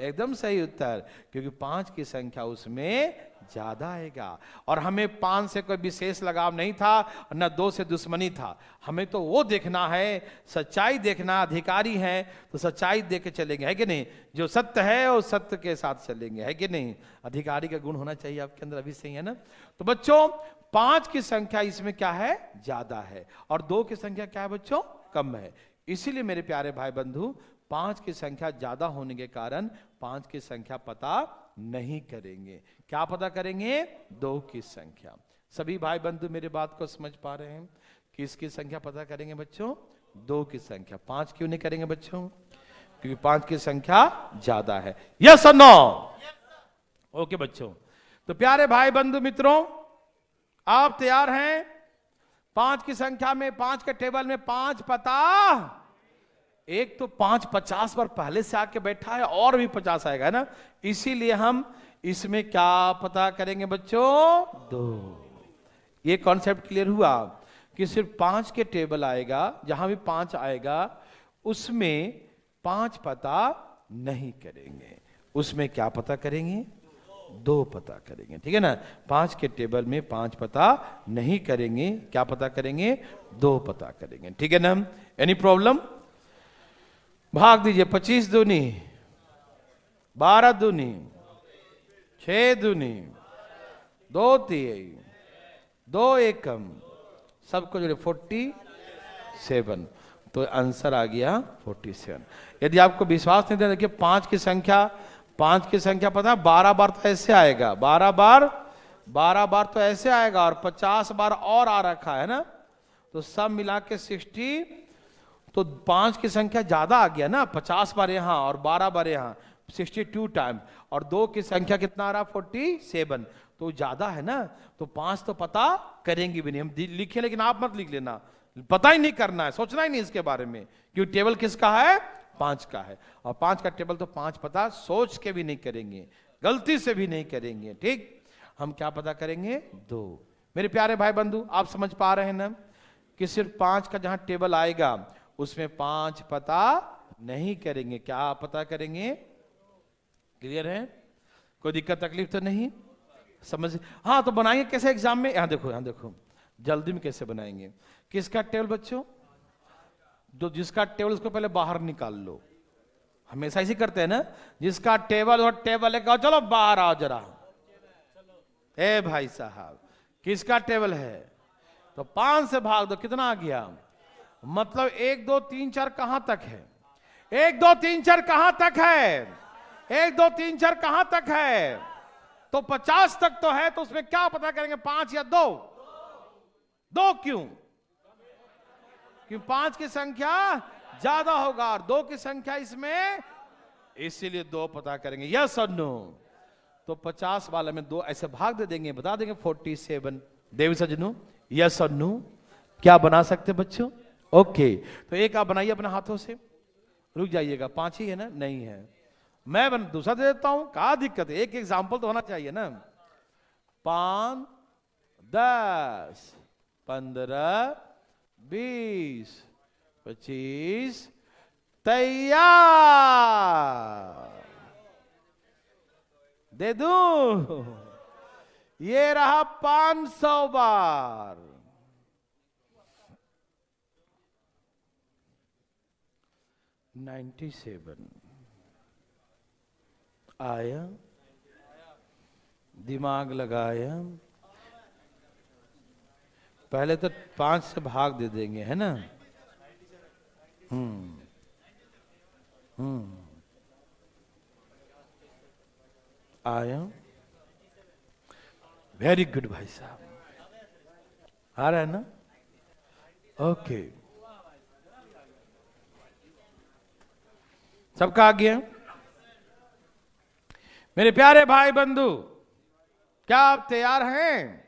एकदम सही उत्तर, क्योंकि 5 की संख्या उसमें ज्यादा आएगा। और हमें 5 से कोई विशेष लगाव नहीं था, न 2 से दुश्मनी था। हमें तो वो देखना है, सच्चाई देखना, अधिकारी हैं तो सच्चाई देख के चलेंगे, है कि नहीं? जो सत्य है वो सत्य के साथ चलेंगे, है कि नहीं? अधिकारी का गुण होना चाहिए आपके अंदर, अभी सही है ना? तो बच्चों 5 की संख्या इसमें क्या है? ज्यादा है, और 2 की संख्या क्या है बच्चों? कम है। इसीलिए मेरे प्यारे भाई बंधु, 5 की संख्या ज्यादा होने के कारण 5 की संख्या पता नहीं करेंगे। क्या पता करेंगे? 2 की संख्या। सभी भाई बंधु मेरे बात को समझ पा रहे हैं? किसकी संख्या पता करेंगे बच्चों? 2 की संख्या। 5 क्यों नहीं करेंगे बच्चों? क्योंकि 5 की संख्या ज्यादा है। यस और नो? ओके बच्चों, तो प्यारे भाई बंधु मित्रों, आप तैयार हैं? 5 की संख्या में, 5 के टेबल में 5 पता, एक तो 5 50 पर पहले से आके बैठा है, और भी 50 आएगा, है ना? इसीलिए हम इसमें क्या पता करेंगे बच्चों? 2। ये कॉन्सेप्ट क्लियर हुआ कि सिर्फ 5 के टेबल आएगा, जहां भी 5 आएगा उसमें 5 पता नहीं करेंगे। उसमें क्या पता करेंगे? 2 पता करेंगे, ठीक है ना? 5 के टेबल में 5 पता नहीं करेंगे, क्या पता करेंगे? 2 पता करेंगे, ठीक है ना? Any problem? भाग दीजिए। 25 दूनी 12 दूनी 6 दूनी 2 तिहाई 2 एकम, सबको जोड़े 47। तो आंसर आ गया 47। यदि आपको विश्वास नहीं था, देखिए 5 की संख्या 5 की संख्या पता है 12 बार तो ऐसे आएगा, 12 बार तो ऐसे आएगा, और 50 बार और आ रखा है ना, तो सब मिला के 60, तो 5 की संख्या ज्यादा आ गया ना, 50 बार यहाँ और 12 बार यहाँ, 62 टाइम, और 2 की संख्या कितना आ रहा, 47, तो ज्यादा है ना, तो 5 तो पता करेंगे भी नहीं हम, लिखे लेकिन आप मत लिख लेना, पता ही नहीं करना है, सोचना ही नहीं इसके बारे में, क्योंकि टेबल किसका है, 5 का है, और 5 का टेबल तो 5 पता सोच के भी नहीं करेंगे, गलती से भी नहीं करेंगे, ठीक। हम क्या पता करेंगे, 2। मेरे प्यारे भाई बंधु, आप समझ पा रहे हैं ना कि सिर्फ 5 का जहां टेबल आएगा उसमें 5 पता नहीं करेंगे, क्या पता करेंगे, क्लियर है, कोई दिक्कत तकलीफ तो नहीं, समझ। हाँ, तो बनाएंगे कैसे एग्जाम में, यहां देखो जल्दी में कैसे बनाएंगे, किसका टेबल बच्चों, जो जिसका टेबल उसको पहले बाहर निकाल लो, हमेशा ऐसे करते हैं ना, जिसका टेबल और टेबल है, चलो बाहर आओ जरा, ए भाई साहब किसका टेबल है, तो 5 से भाग दो, कितना आ गया, मतलब 1 2 3 4 कहां तक है, 1 2 3 4 कहां तक है, 1 2 3 4 कहां तक है, तो 50 तक तो है, तो उसमें क्या पता करेंगे, 5 या 2, 2 क्यों, क्योंकि 5 की संख्या ज्यादा होगा और 2 की संख्या इसमें, इसीलिए 2 पता करेंगे, यस और नो। तो 50 वाले में 2 ऐसे भाग दे देंगे, बता देंगे 47, देवी सजनों, यस और नो, क्या बना सकते बच्चों, ओके। तो एक आप बनाइए अपने हाथों से, रुक जाइएगा, 5 ही है ना, नहीं है, मैं दूसरा दे देता हूं, क्या दिक्कत है, एक एग्जाम्पल तो होना चाहिए ना, 5 10 15 20 25, तैयार, दे दूं, ये रहा 500 बार, 97 आया, दिमाग लगाया, पहले तो 5 से भाग दे देंगे, है ना, आया, वेरी गुड भाई साहब, आ रहा है ना, ओके, सबका आ गया। मेरे प्यारे भाई बंधु, क्या आप तैयार हैं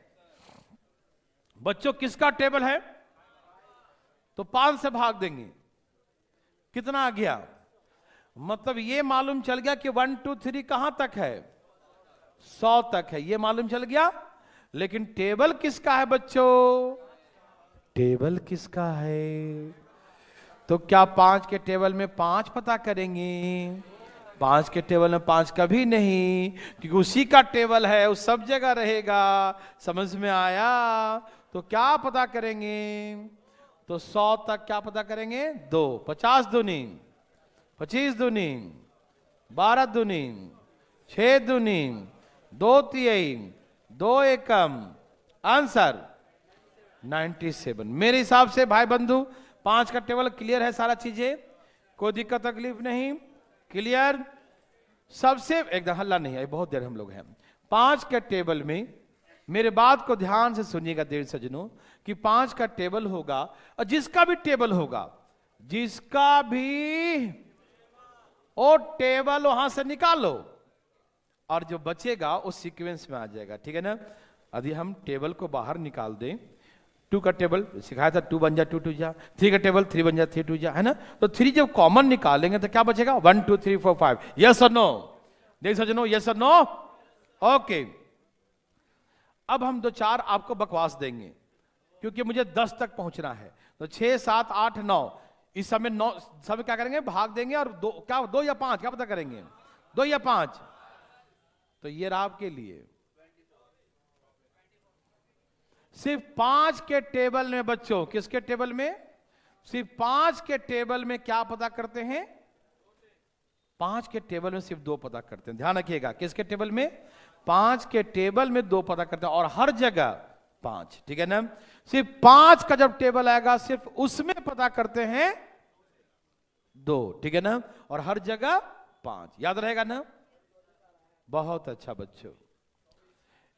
बच्चों, किसका टेबल है, तो 5 से भाग देंगे, कितना आ गया, मतलब ये मालूम चल गया कि 1 2 3 कहां तक है, 100 तक है, ये मालूम चल गया, लेकिन टेबल किसका है बच्चों, टेबल किसका है, तो क्या 5 के टेबल में 5 पता करेंगे, 5 के टेबल में 5 कभी नहीं, क्योंकि उसी का टेबल है, उस सब जगह रहेगा, समझ में आया, तो क्या पता करेंगे, तो 100 तक क्या पता करेंगे, 2, 50 दूनी 25 दूनी 12 दूनी 6 दूनी 2 तिहाई 2 एकम, आंसर 97। मेरे हिसाब से भाई बंधु 5 का टेबल क्लियर है, सारा चीजें, कोई दिक्कत तकलीफ नहीं, क्लियर, सबसे एकदम हल्ला नहीं है, बहुत देर हम लोग हैं। 5 के टेबल में मेरे बात को ध्यान से सुनिएगा देवी सज्जनों, कि 5 का टेबल होगा, और जिसका भी टेबल होगा, जिसका भी वो टेबल वहां से निकालो, और जो बचेगा वो सीक्वेंस में आ जाएगा, ठीक है ना। यदि हम टेबल को बाहर निकाल दें, 2 का टेबल सिखाया था, 2 बन जा 2 2 जा, 3 का टेबल 3 बन जा 3 2 जा, है ना, तो 3 जब कॉमन निकालेंगे तो क्या बचेगा, 1 2 3 4 5, यस और नो, देख सजनो, यस और नो, ओके। अब हम 2 4 आपको बकवास देंगे, क्योंकि मुझे 10 तक पहुंचना है, तो 6 7 8 9, इस समय 9 सब क्या करेंगे, भाग देंगे, और 2 या 5 क्या पता करेंगे, 2 या 5, तो ये रहा आपके लिए। सिर्फ 5 के टेबल में बच्चों, किसके टेबल में, सिर्फ 5 के टेबल में क्या पता करते हैं, 5 के टेबल में सिर्फ 2 पता करते हैं, ध्यान रखिएगा, किसके टेबल में, 5 के टेबल में 2 पता करते हैं, और हर जगह 5, ठीक है ना। सिर्फ 5 का जब टेबल आएगा सिर्फ उसमें पता करते हैं 2, ठीक है ना, और हर जगह 5, याद रहेगा ना, बहुत अच्छा बच्चों,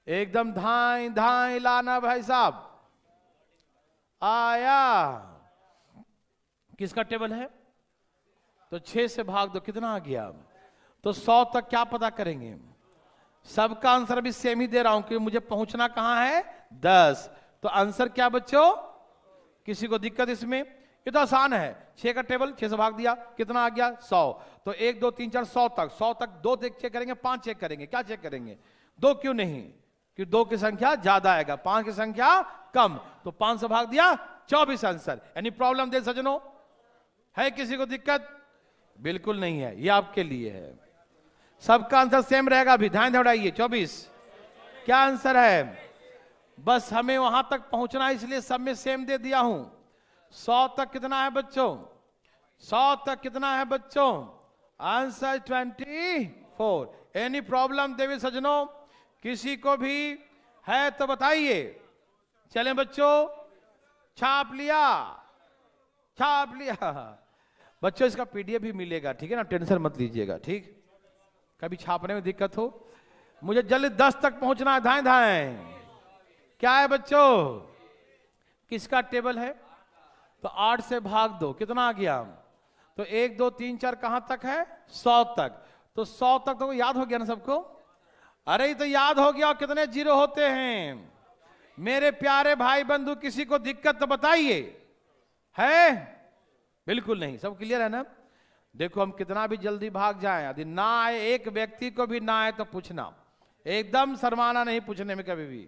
एकदम धाई धाई लाना भाई साहब। आया, किसका टेबल है? तो 6 से भाग दो, कितना आ गया? तो 100 तक क्या पता करेंगे? सबका आंसर भी सेम ही दे रहा हूं कि मुझे पहुंचना कहां है? 10। तो आंसर क्या बच्चों? किसी को दिक्कत इसमें? ये तो आसान है। 6 का टेबल 6 से भाग दिया, कितना आ गया? 100। तो 1 2 3 4 100 तक, 100 तक 2 चेक करेंगे, 5 चेक करेंगे। क्या चेक करेंगे? 2 क्यों नहीं? कि 2 की संख्या ज्यादा आएगा, 5 की संख्या कम। तो 5 से भाग दिया, 24 आंसर। एनी प्रॉब्लम दे सजनों? है किसी को दिक्कत? बिल्कुल नहीं है, ये आपके लिए है। सबका आंसर सेम रहेगा। अभी ध्यान दौड़ाइए, 24 क्या आंसर है? बस हमें वहां तक पहुंचना है, इसलिए सब में सेम दे दिया हूं। 100 तक कितना है बच्चों? 100 तक कितना है बच्चों? आंसर 24। एनी प्रॉब्लम देवी सजनों? किसी को भी है तो बताइए। चलें बच्चों, छाप लिया? छाप लिया बच्चों। इसका पीडीएफ भी मिलेगा, ठीक है ना, टेंशन मत लीजिएगा। ठीक, कभी छापने में दिक्कत हो, मुझे जल्दी 10 तक पहुंचना है। धाएं धाएं क्या है बच्चों? किसका टेबल है? तो 8 से भाग दो, कितना आ गया? तो 1 2 3 4 कहां तक है? 100 तक। तो 100 तक तो याद हो गया ना सबको? अरे तो याद हो गया। कितने जीरो होते हैं मेरे प्यारे भाई बंधु? किसी को दिक्कत तो बताइए। है? बिल्कुल नहीं, सब क्लियर है ना? देखो, हम कितना भी जल्दी भाग जाएं, यदि ना आए, एक व्यक्ति को भी ना आए तो पूछना। एकदम शर्माना नहीं पूछने में कभी भी।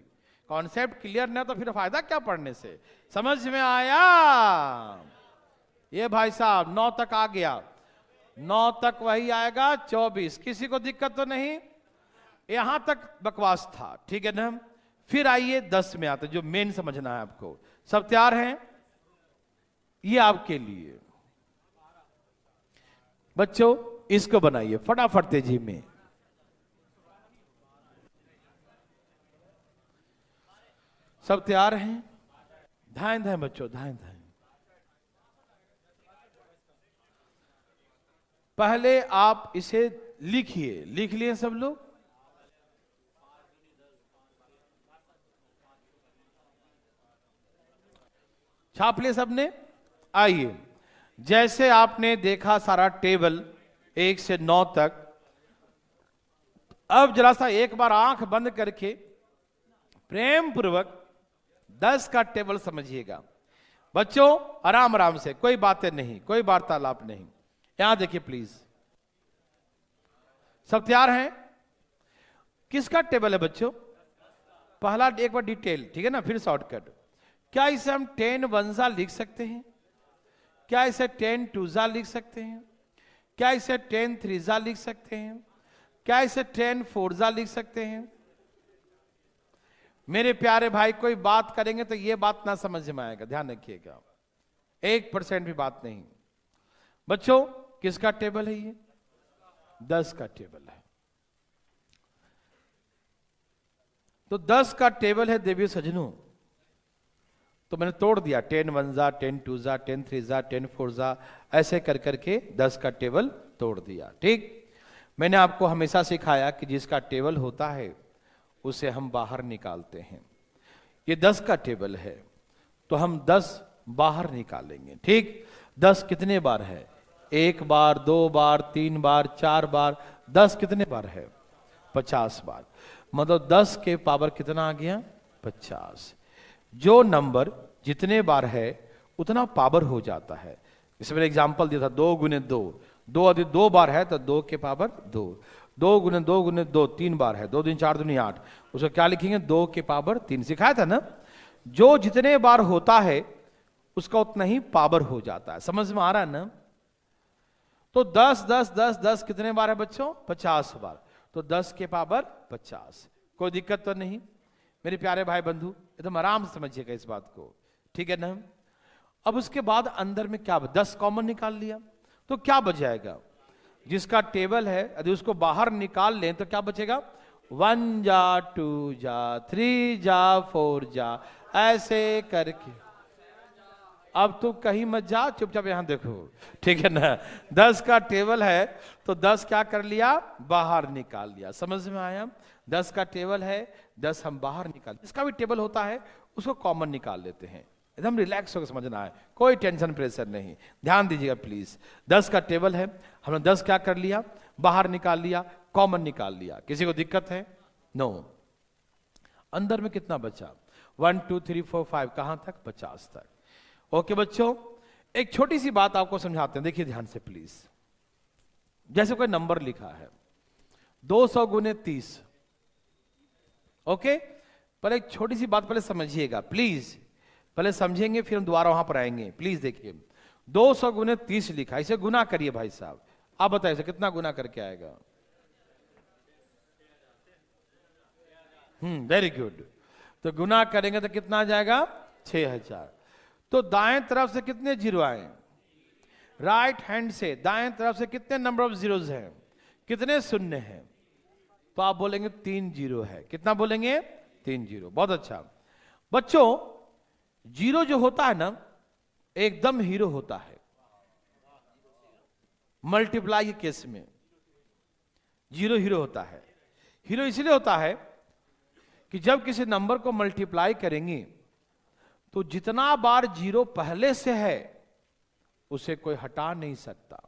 कॉन्सेप्ट क्लियर नहीं तो फिर फायदा क्या पढ़ने से? समझ में आया? ये भाई साहब 9 तक आ गया। 9 तक वही आएगा, 24। किसी को दिक्कत तो नहीं? यहां तक बकवास था, ठीक है ना? फिर आइए 10 में आते, जो मेन समझना है आपको। सब तैयार हैं? ये आपके लिए बच्चों, इसको बनाइए फटाफट तेजी में। सब तैयार हैं? ध्यान दें बच्चों, ध्यान दें। पहले आप इसे लिखिए। लिख लिए सब लोग? छाप लिए सबने? आइए, जैसे आपने देखा सारा टेबल 1 से 9 तक, अब जरा सा एक बार आंख बंद करके प्रेम पूर्वक 10 का टेबल समझिएगा। बच्चों आराम आराम से, कोई बातें नहीं, कोई वार्तालाप नहीं। यहां देखिए प्लीज। सब तैयार हैं? किसका टेबल है बच्चों? पहला एक बार डिटेल, ठीक है ना, फिर शॉर्टकट। क्या इसे हम 10 वनजा लिख सकते हैं? क्या इसे 10 टूजा लिख सकते हैं? क्या इसे 10 थ्रीजा लिख सकते हैं? क्या इसे 10 फोरजा लिख सकते हैं? मेरे प्यारे भाई, कोई बात करेंगे तो ये बात ना समझ में आएगा, ध्यान रखिएगा। 1% भी बात नहीं। बच्चों किसका टेबल है ये? 10 का टेबल है। तो 10 का टेबल है देवी सजनों। तो मैंने तोड़ दिया, 10 वनजा, 10 टूजा, 10 थ्रीजा, 10 फोरजा, ऐसे कर करके 10 का टेबल तोड़ दिया। ठीक, मैंने आपको हमेशा सिखाया कि जिसका टेबल होता है उसे हम बाहर निकालते हैं। ये 10 का टेबल है, तो हम 10 बाहर निकालेंगे। ठीक, 10 कितने बार है? 1 बार, 2 बार, 3 बार, 4 बार। 10 कितने बार है? 50 बार। मतलब 10 के पावर कितना आ गया? 50। जो नंबर जितने बार है उतना पावर हो जाता है। इसमें मैंने एग्जाम्पल दिया था 2 गुने 2। 2 यदि 2 बार है तो 2 के पावर 2। 2 गुने 2 गुने 2 3 बार है, 2 दिन 4 दूनी 8। उसको क्या लिखेंगे? 2 के पावर 3। सिखाया था ना? जो जितने बार होता है उसका उतना ही पावर हो जाता है। समझ में आ रहा है ना? तो 10 10 10 10 कितने बार है बच्चों? 50 बार। तो 10 के पावर 50। कोई दिक्कत तो नहीं मेरे प्यारे भाई बंधु? एकदम आराम से समझिएगा इस बात को, ठीक है ना? अब उसके बाद अंदर में क्या, 10 कॉमन निकाल लिया तो क्या बच जाएगा? जिसका टेबल है यदि उसको बाहर निकाल लें तो क्या बचेगा? 1 जा, 2 जा, 3 जा, 4 जा, ऐसे करके अब तुम कहीं मत जा, चुपचाप यहां देखो, ठीक है ना। 10 का टेबल है तो 10 क्या कर लिया, बाहर निकाल लिया। समझ में आया? 10 का टेबल है, 10 हम बाहर निकाल, इसका भी टेबल होता है उसको कॉमन निकाल लेते हैं। एकदम रिलैक्स होकर समझना है, कोई टेंशन प्रेशर नहीं, ध्यान दीजिएगा प्लीज। 10 का टेबल है, हमने 10 क्या कर लिया, बाहर निकाल लिया, कॉमन निकाल लिया। किसी को दिक्कत है? नो। अंदर में कितना बचा? 1 2 3 4 5, कहां तक? 50 तक। ओके बच्चों, एक छोटी सी बात आपको समझाते हैं, देखिए ध्यान से प्लीज। जैसे कोई नंबर लिखा है 200 गुने 30, ओके। पर एक छोटी सी बात पहले समझिएगा प्लीज, पहले समझेंगे फिर हम दोबारा वहां पर आएंगे। प्लीज देखिए, 200 गुने 30 लिखा, इसे गुना करिए भाई साहब। आप बताइए इसे कितना गुना करके आएगा? Very good. तो गुना करेंगे तो कितना आ जाएगा? 6000। तो दाएं तरफ से कितने जीरो आए? राइट हैंड से दाएं तरफ से कितने नंबर ऑफ जीरोज हैं? कितने शून्य हैं? तो आप बोलेंगे 3 जीरो है। कितना बोलेंगे? 3 जीरो। बहुत अच्छा बच्चों, जीरो जो होता है ना एकदम हीरो होता है मल्टीप्लाई के केस में। जीरो हीरो होता है। हीरो इसलिए होता है कि जब किसी नंबर को मल्टीप्लाई करेंगे तो जितना बार जीरो पहले से है उसे कोई हटा नहीं सकता।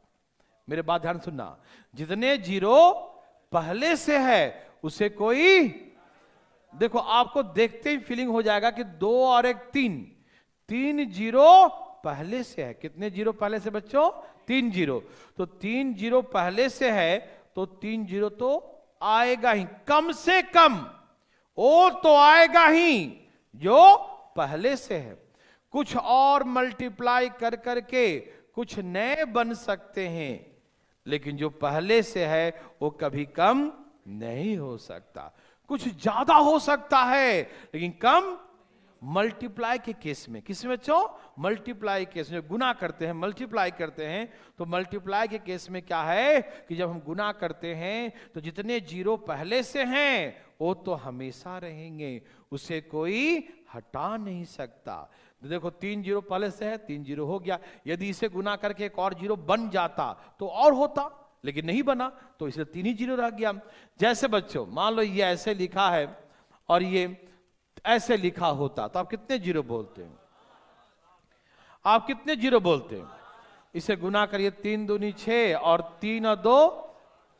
मेरे बात ध्यान सुनना, जितने जीरो पहले से है उसे कोई, देखो आपको देखते ही फीलिंग हो जाएगा कि 2 और 1 3, 3 जीरो पहले से है। कितने जीरो पहले से बच्चों? 3 जीरो। तो 3 जीरो पहले से है तो 3 जीरो तो आएगा ही, कम से कम वो तो आएगा ही जो पहले से है। कुछ और मल्टीप्लाई कर करके कुछ नए बन सकते हैं, लेकिन जो पहले से है वो कभी कम नहीं हो सकता। कुछ ज्यादा हो सकता है लेकिन कम मल्टीप्लाई के केस में। किस में बच्चों? मल्टीप्लाई केस में। गुना करते हैं, मल्टीप्लाई करते हैं, तो मल्टीप्लाई के केस में क्या है कि जब हम गुना करते हैं तो जितने जीरो पहले से हैं वो तो हमेशा रहेंगे, उसे कोई हटा नहीं सकता। तो देखो 3 जीरो पहले से है, 3 जीरो हो गया। यदि इसे गुना करके एक और जीरो बन जाता तो और होता, लेकिन नहीं बना तो इसलिए 3 ही जीरो रह गया। जैसे बच्चों मान लो ये ऐसे लिखा है और ये ऐसे लिखा होता तो आप कितने जीरो बोलते हैं? आप कितने जीरो बोलते हैं? इसे गुना करिए, 3 दूनी 6 और 3 और 2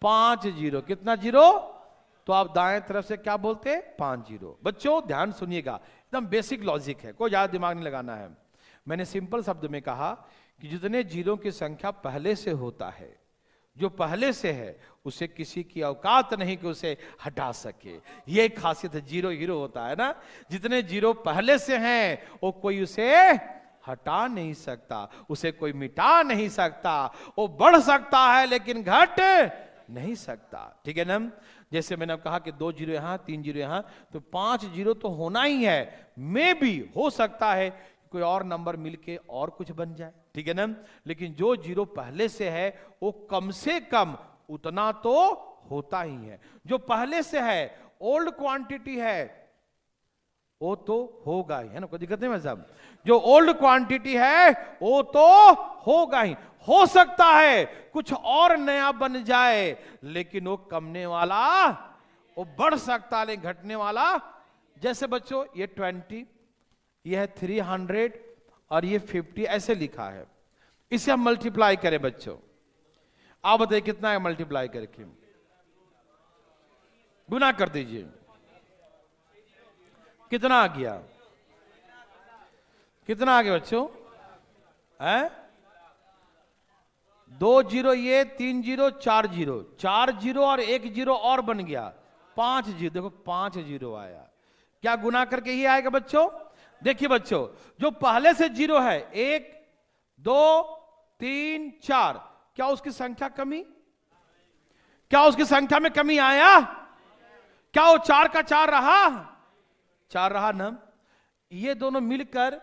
5 जीरो। कितना जीरो? तो आप दाएं तरफ से क्या बोलते हैं? 5 जीरो। बच्चों ध्यान सुनिएगा, एकदम बेसिक लॉजिक है, कोई ज्यादा दिमाग नहीं लगाना है। मैंने सिंपल शब्द में कहा कि जितने जीरो की संख्या पहले से होता है, जो पहले से है उसे किसी की औकात नहीं कि उसे हटा सके। ये खासियत है, जीरो हीरो होता है ना। जितने जीरो पहले से हैं वो कोई उसे हटा नहीं सकता, उसे कोई मिटा नहीं सकता। वो बढ़ सकता है लेकिन घट नहीं सकता, ठीक है ना। जैसे मैंने कहा कि 2 जीरो यहां, 3 जीरो यहां, तो 5 जीरो तो होना ही है। मे भी हो सकता है कोई और नंबर मिलके और कुछ बन जाए, ठीक है ना। लेकिन जो जीरो पहले से है वो कम से कम उतना तो होता ही है। जो पहले से है ओल्ड क्वांटिटी है वो तो होगा ही, है ना, कोई दिक्कत नहीं है साहब। जो ओल्ड क्वांटिटी है वो तो होगा ही। हो सकता है कुछ और नया बन जाए लेकिन वो कमने वाला, वो बढ़ सकता है लेकिन घटने वाला। जैसे बच्चों ये 20, ये है 300 और ये 50 ऐसे लिखा है। इसे हम मल्टीप्लाई करें बच्चों, आप बताइए कितना है मल्टीप्लाई करके? गुना कर दीजिए, कितना आ गया? कितना आ गया बच्चों? है 2 जीरो, ये 3 जीरो, 4 जीरो, 4 जीरो और 1 जीरो और बन गया 5 जीरो। देखो 5 जीरो आया। क्या गुना करके ही आएगा बच्चों? देखिए बच्चों, जो पहले से जीरो है 1 2 3 4, क्या उसकी संख्या कमी? क्या उसकी संख्या में कमी आया? क्या वो 4 का 4 रहा? 4 रहा ना। ये दोनों मिलकर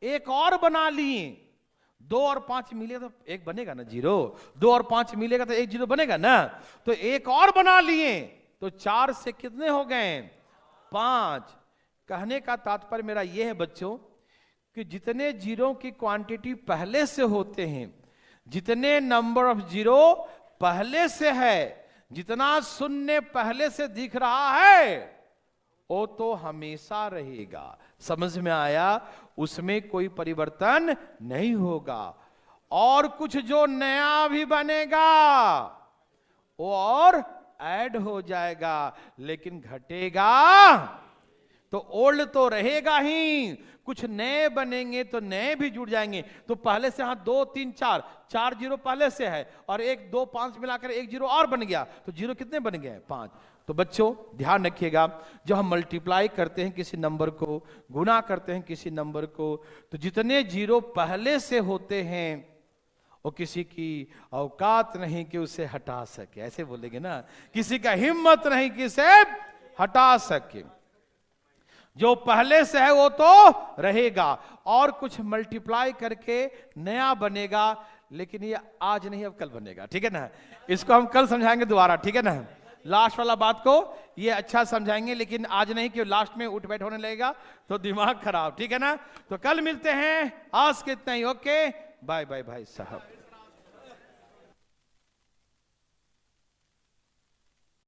एक और बना लिए। 2 और 5 मिलेगा तो एक बनेगा ना जीरो, 2 और 5 मिलेगा तो एक जीरो बनेगा ना। तो एक और बना लिए तो 4 से कितने हो गए? 5। कहने का तात्पर्य मेरा यह है बच्चों कि जितने जीरो की क्वांटिटी पहले से होते हैं, जितने नंबर ऑफ जीरो पहले से है, जितना शून्य पहले से दिख रहा है, वो तो हमेशा रहेगा। समझ में आया? उसमें कोई परिवर्तन नहीं होगा। और कुछ जो नया भी बनेगा वो और ऐड हो जाएगा, लेकिन घटेगा तो ओल्ड तो रहेगा ही, कुछ नए बनेंगे तो नए भी जुड़ जाएंगे। तो पहले से, हाँ, 2 3 4 4 जीरो पहले से है, और 1 2 5 मिलाकर 1 जीरो और बन गया, तो जीरो कितने बन गए? 5। तो बच्चों ध्यान रखिएगा, जब हम मल्टीप्लाई करते हैं किसी नंबर को, गुना करते हैं किसी नंबर को, तो जितने जीरो पहले से होते हैं वो किसी की औकात नहीं कि उसे हटा सके। ऐसे बोलेंगे ना, किसी का हिम्मत नहीं कि इसे हटा सके। जो पहले से है वो तो रहेगा, और कुछ मल्टीप्लाई करके नया बनेगा, लेकिन ये आज नहीं अब कल बनेगा। ठीक है ना? इसको हम कल समझाएंगे दोबारा। ठीक है ना? लास्ट वाला बात को ये अच्छा समझाएंगे, लेकिन आज नहीं, कि लास्ट में उठ बैठ होने लगेगा तो दिमाग खराब। ठीक है ना? तो कल मिलते हैं, आज के इतना ही। ओके, बाय बाय भाई साहब।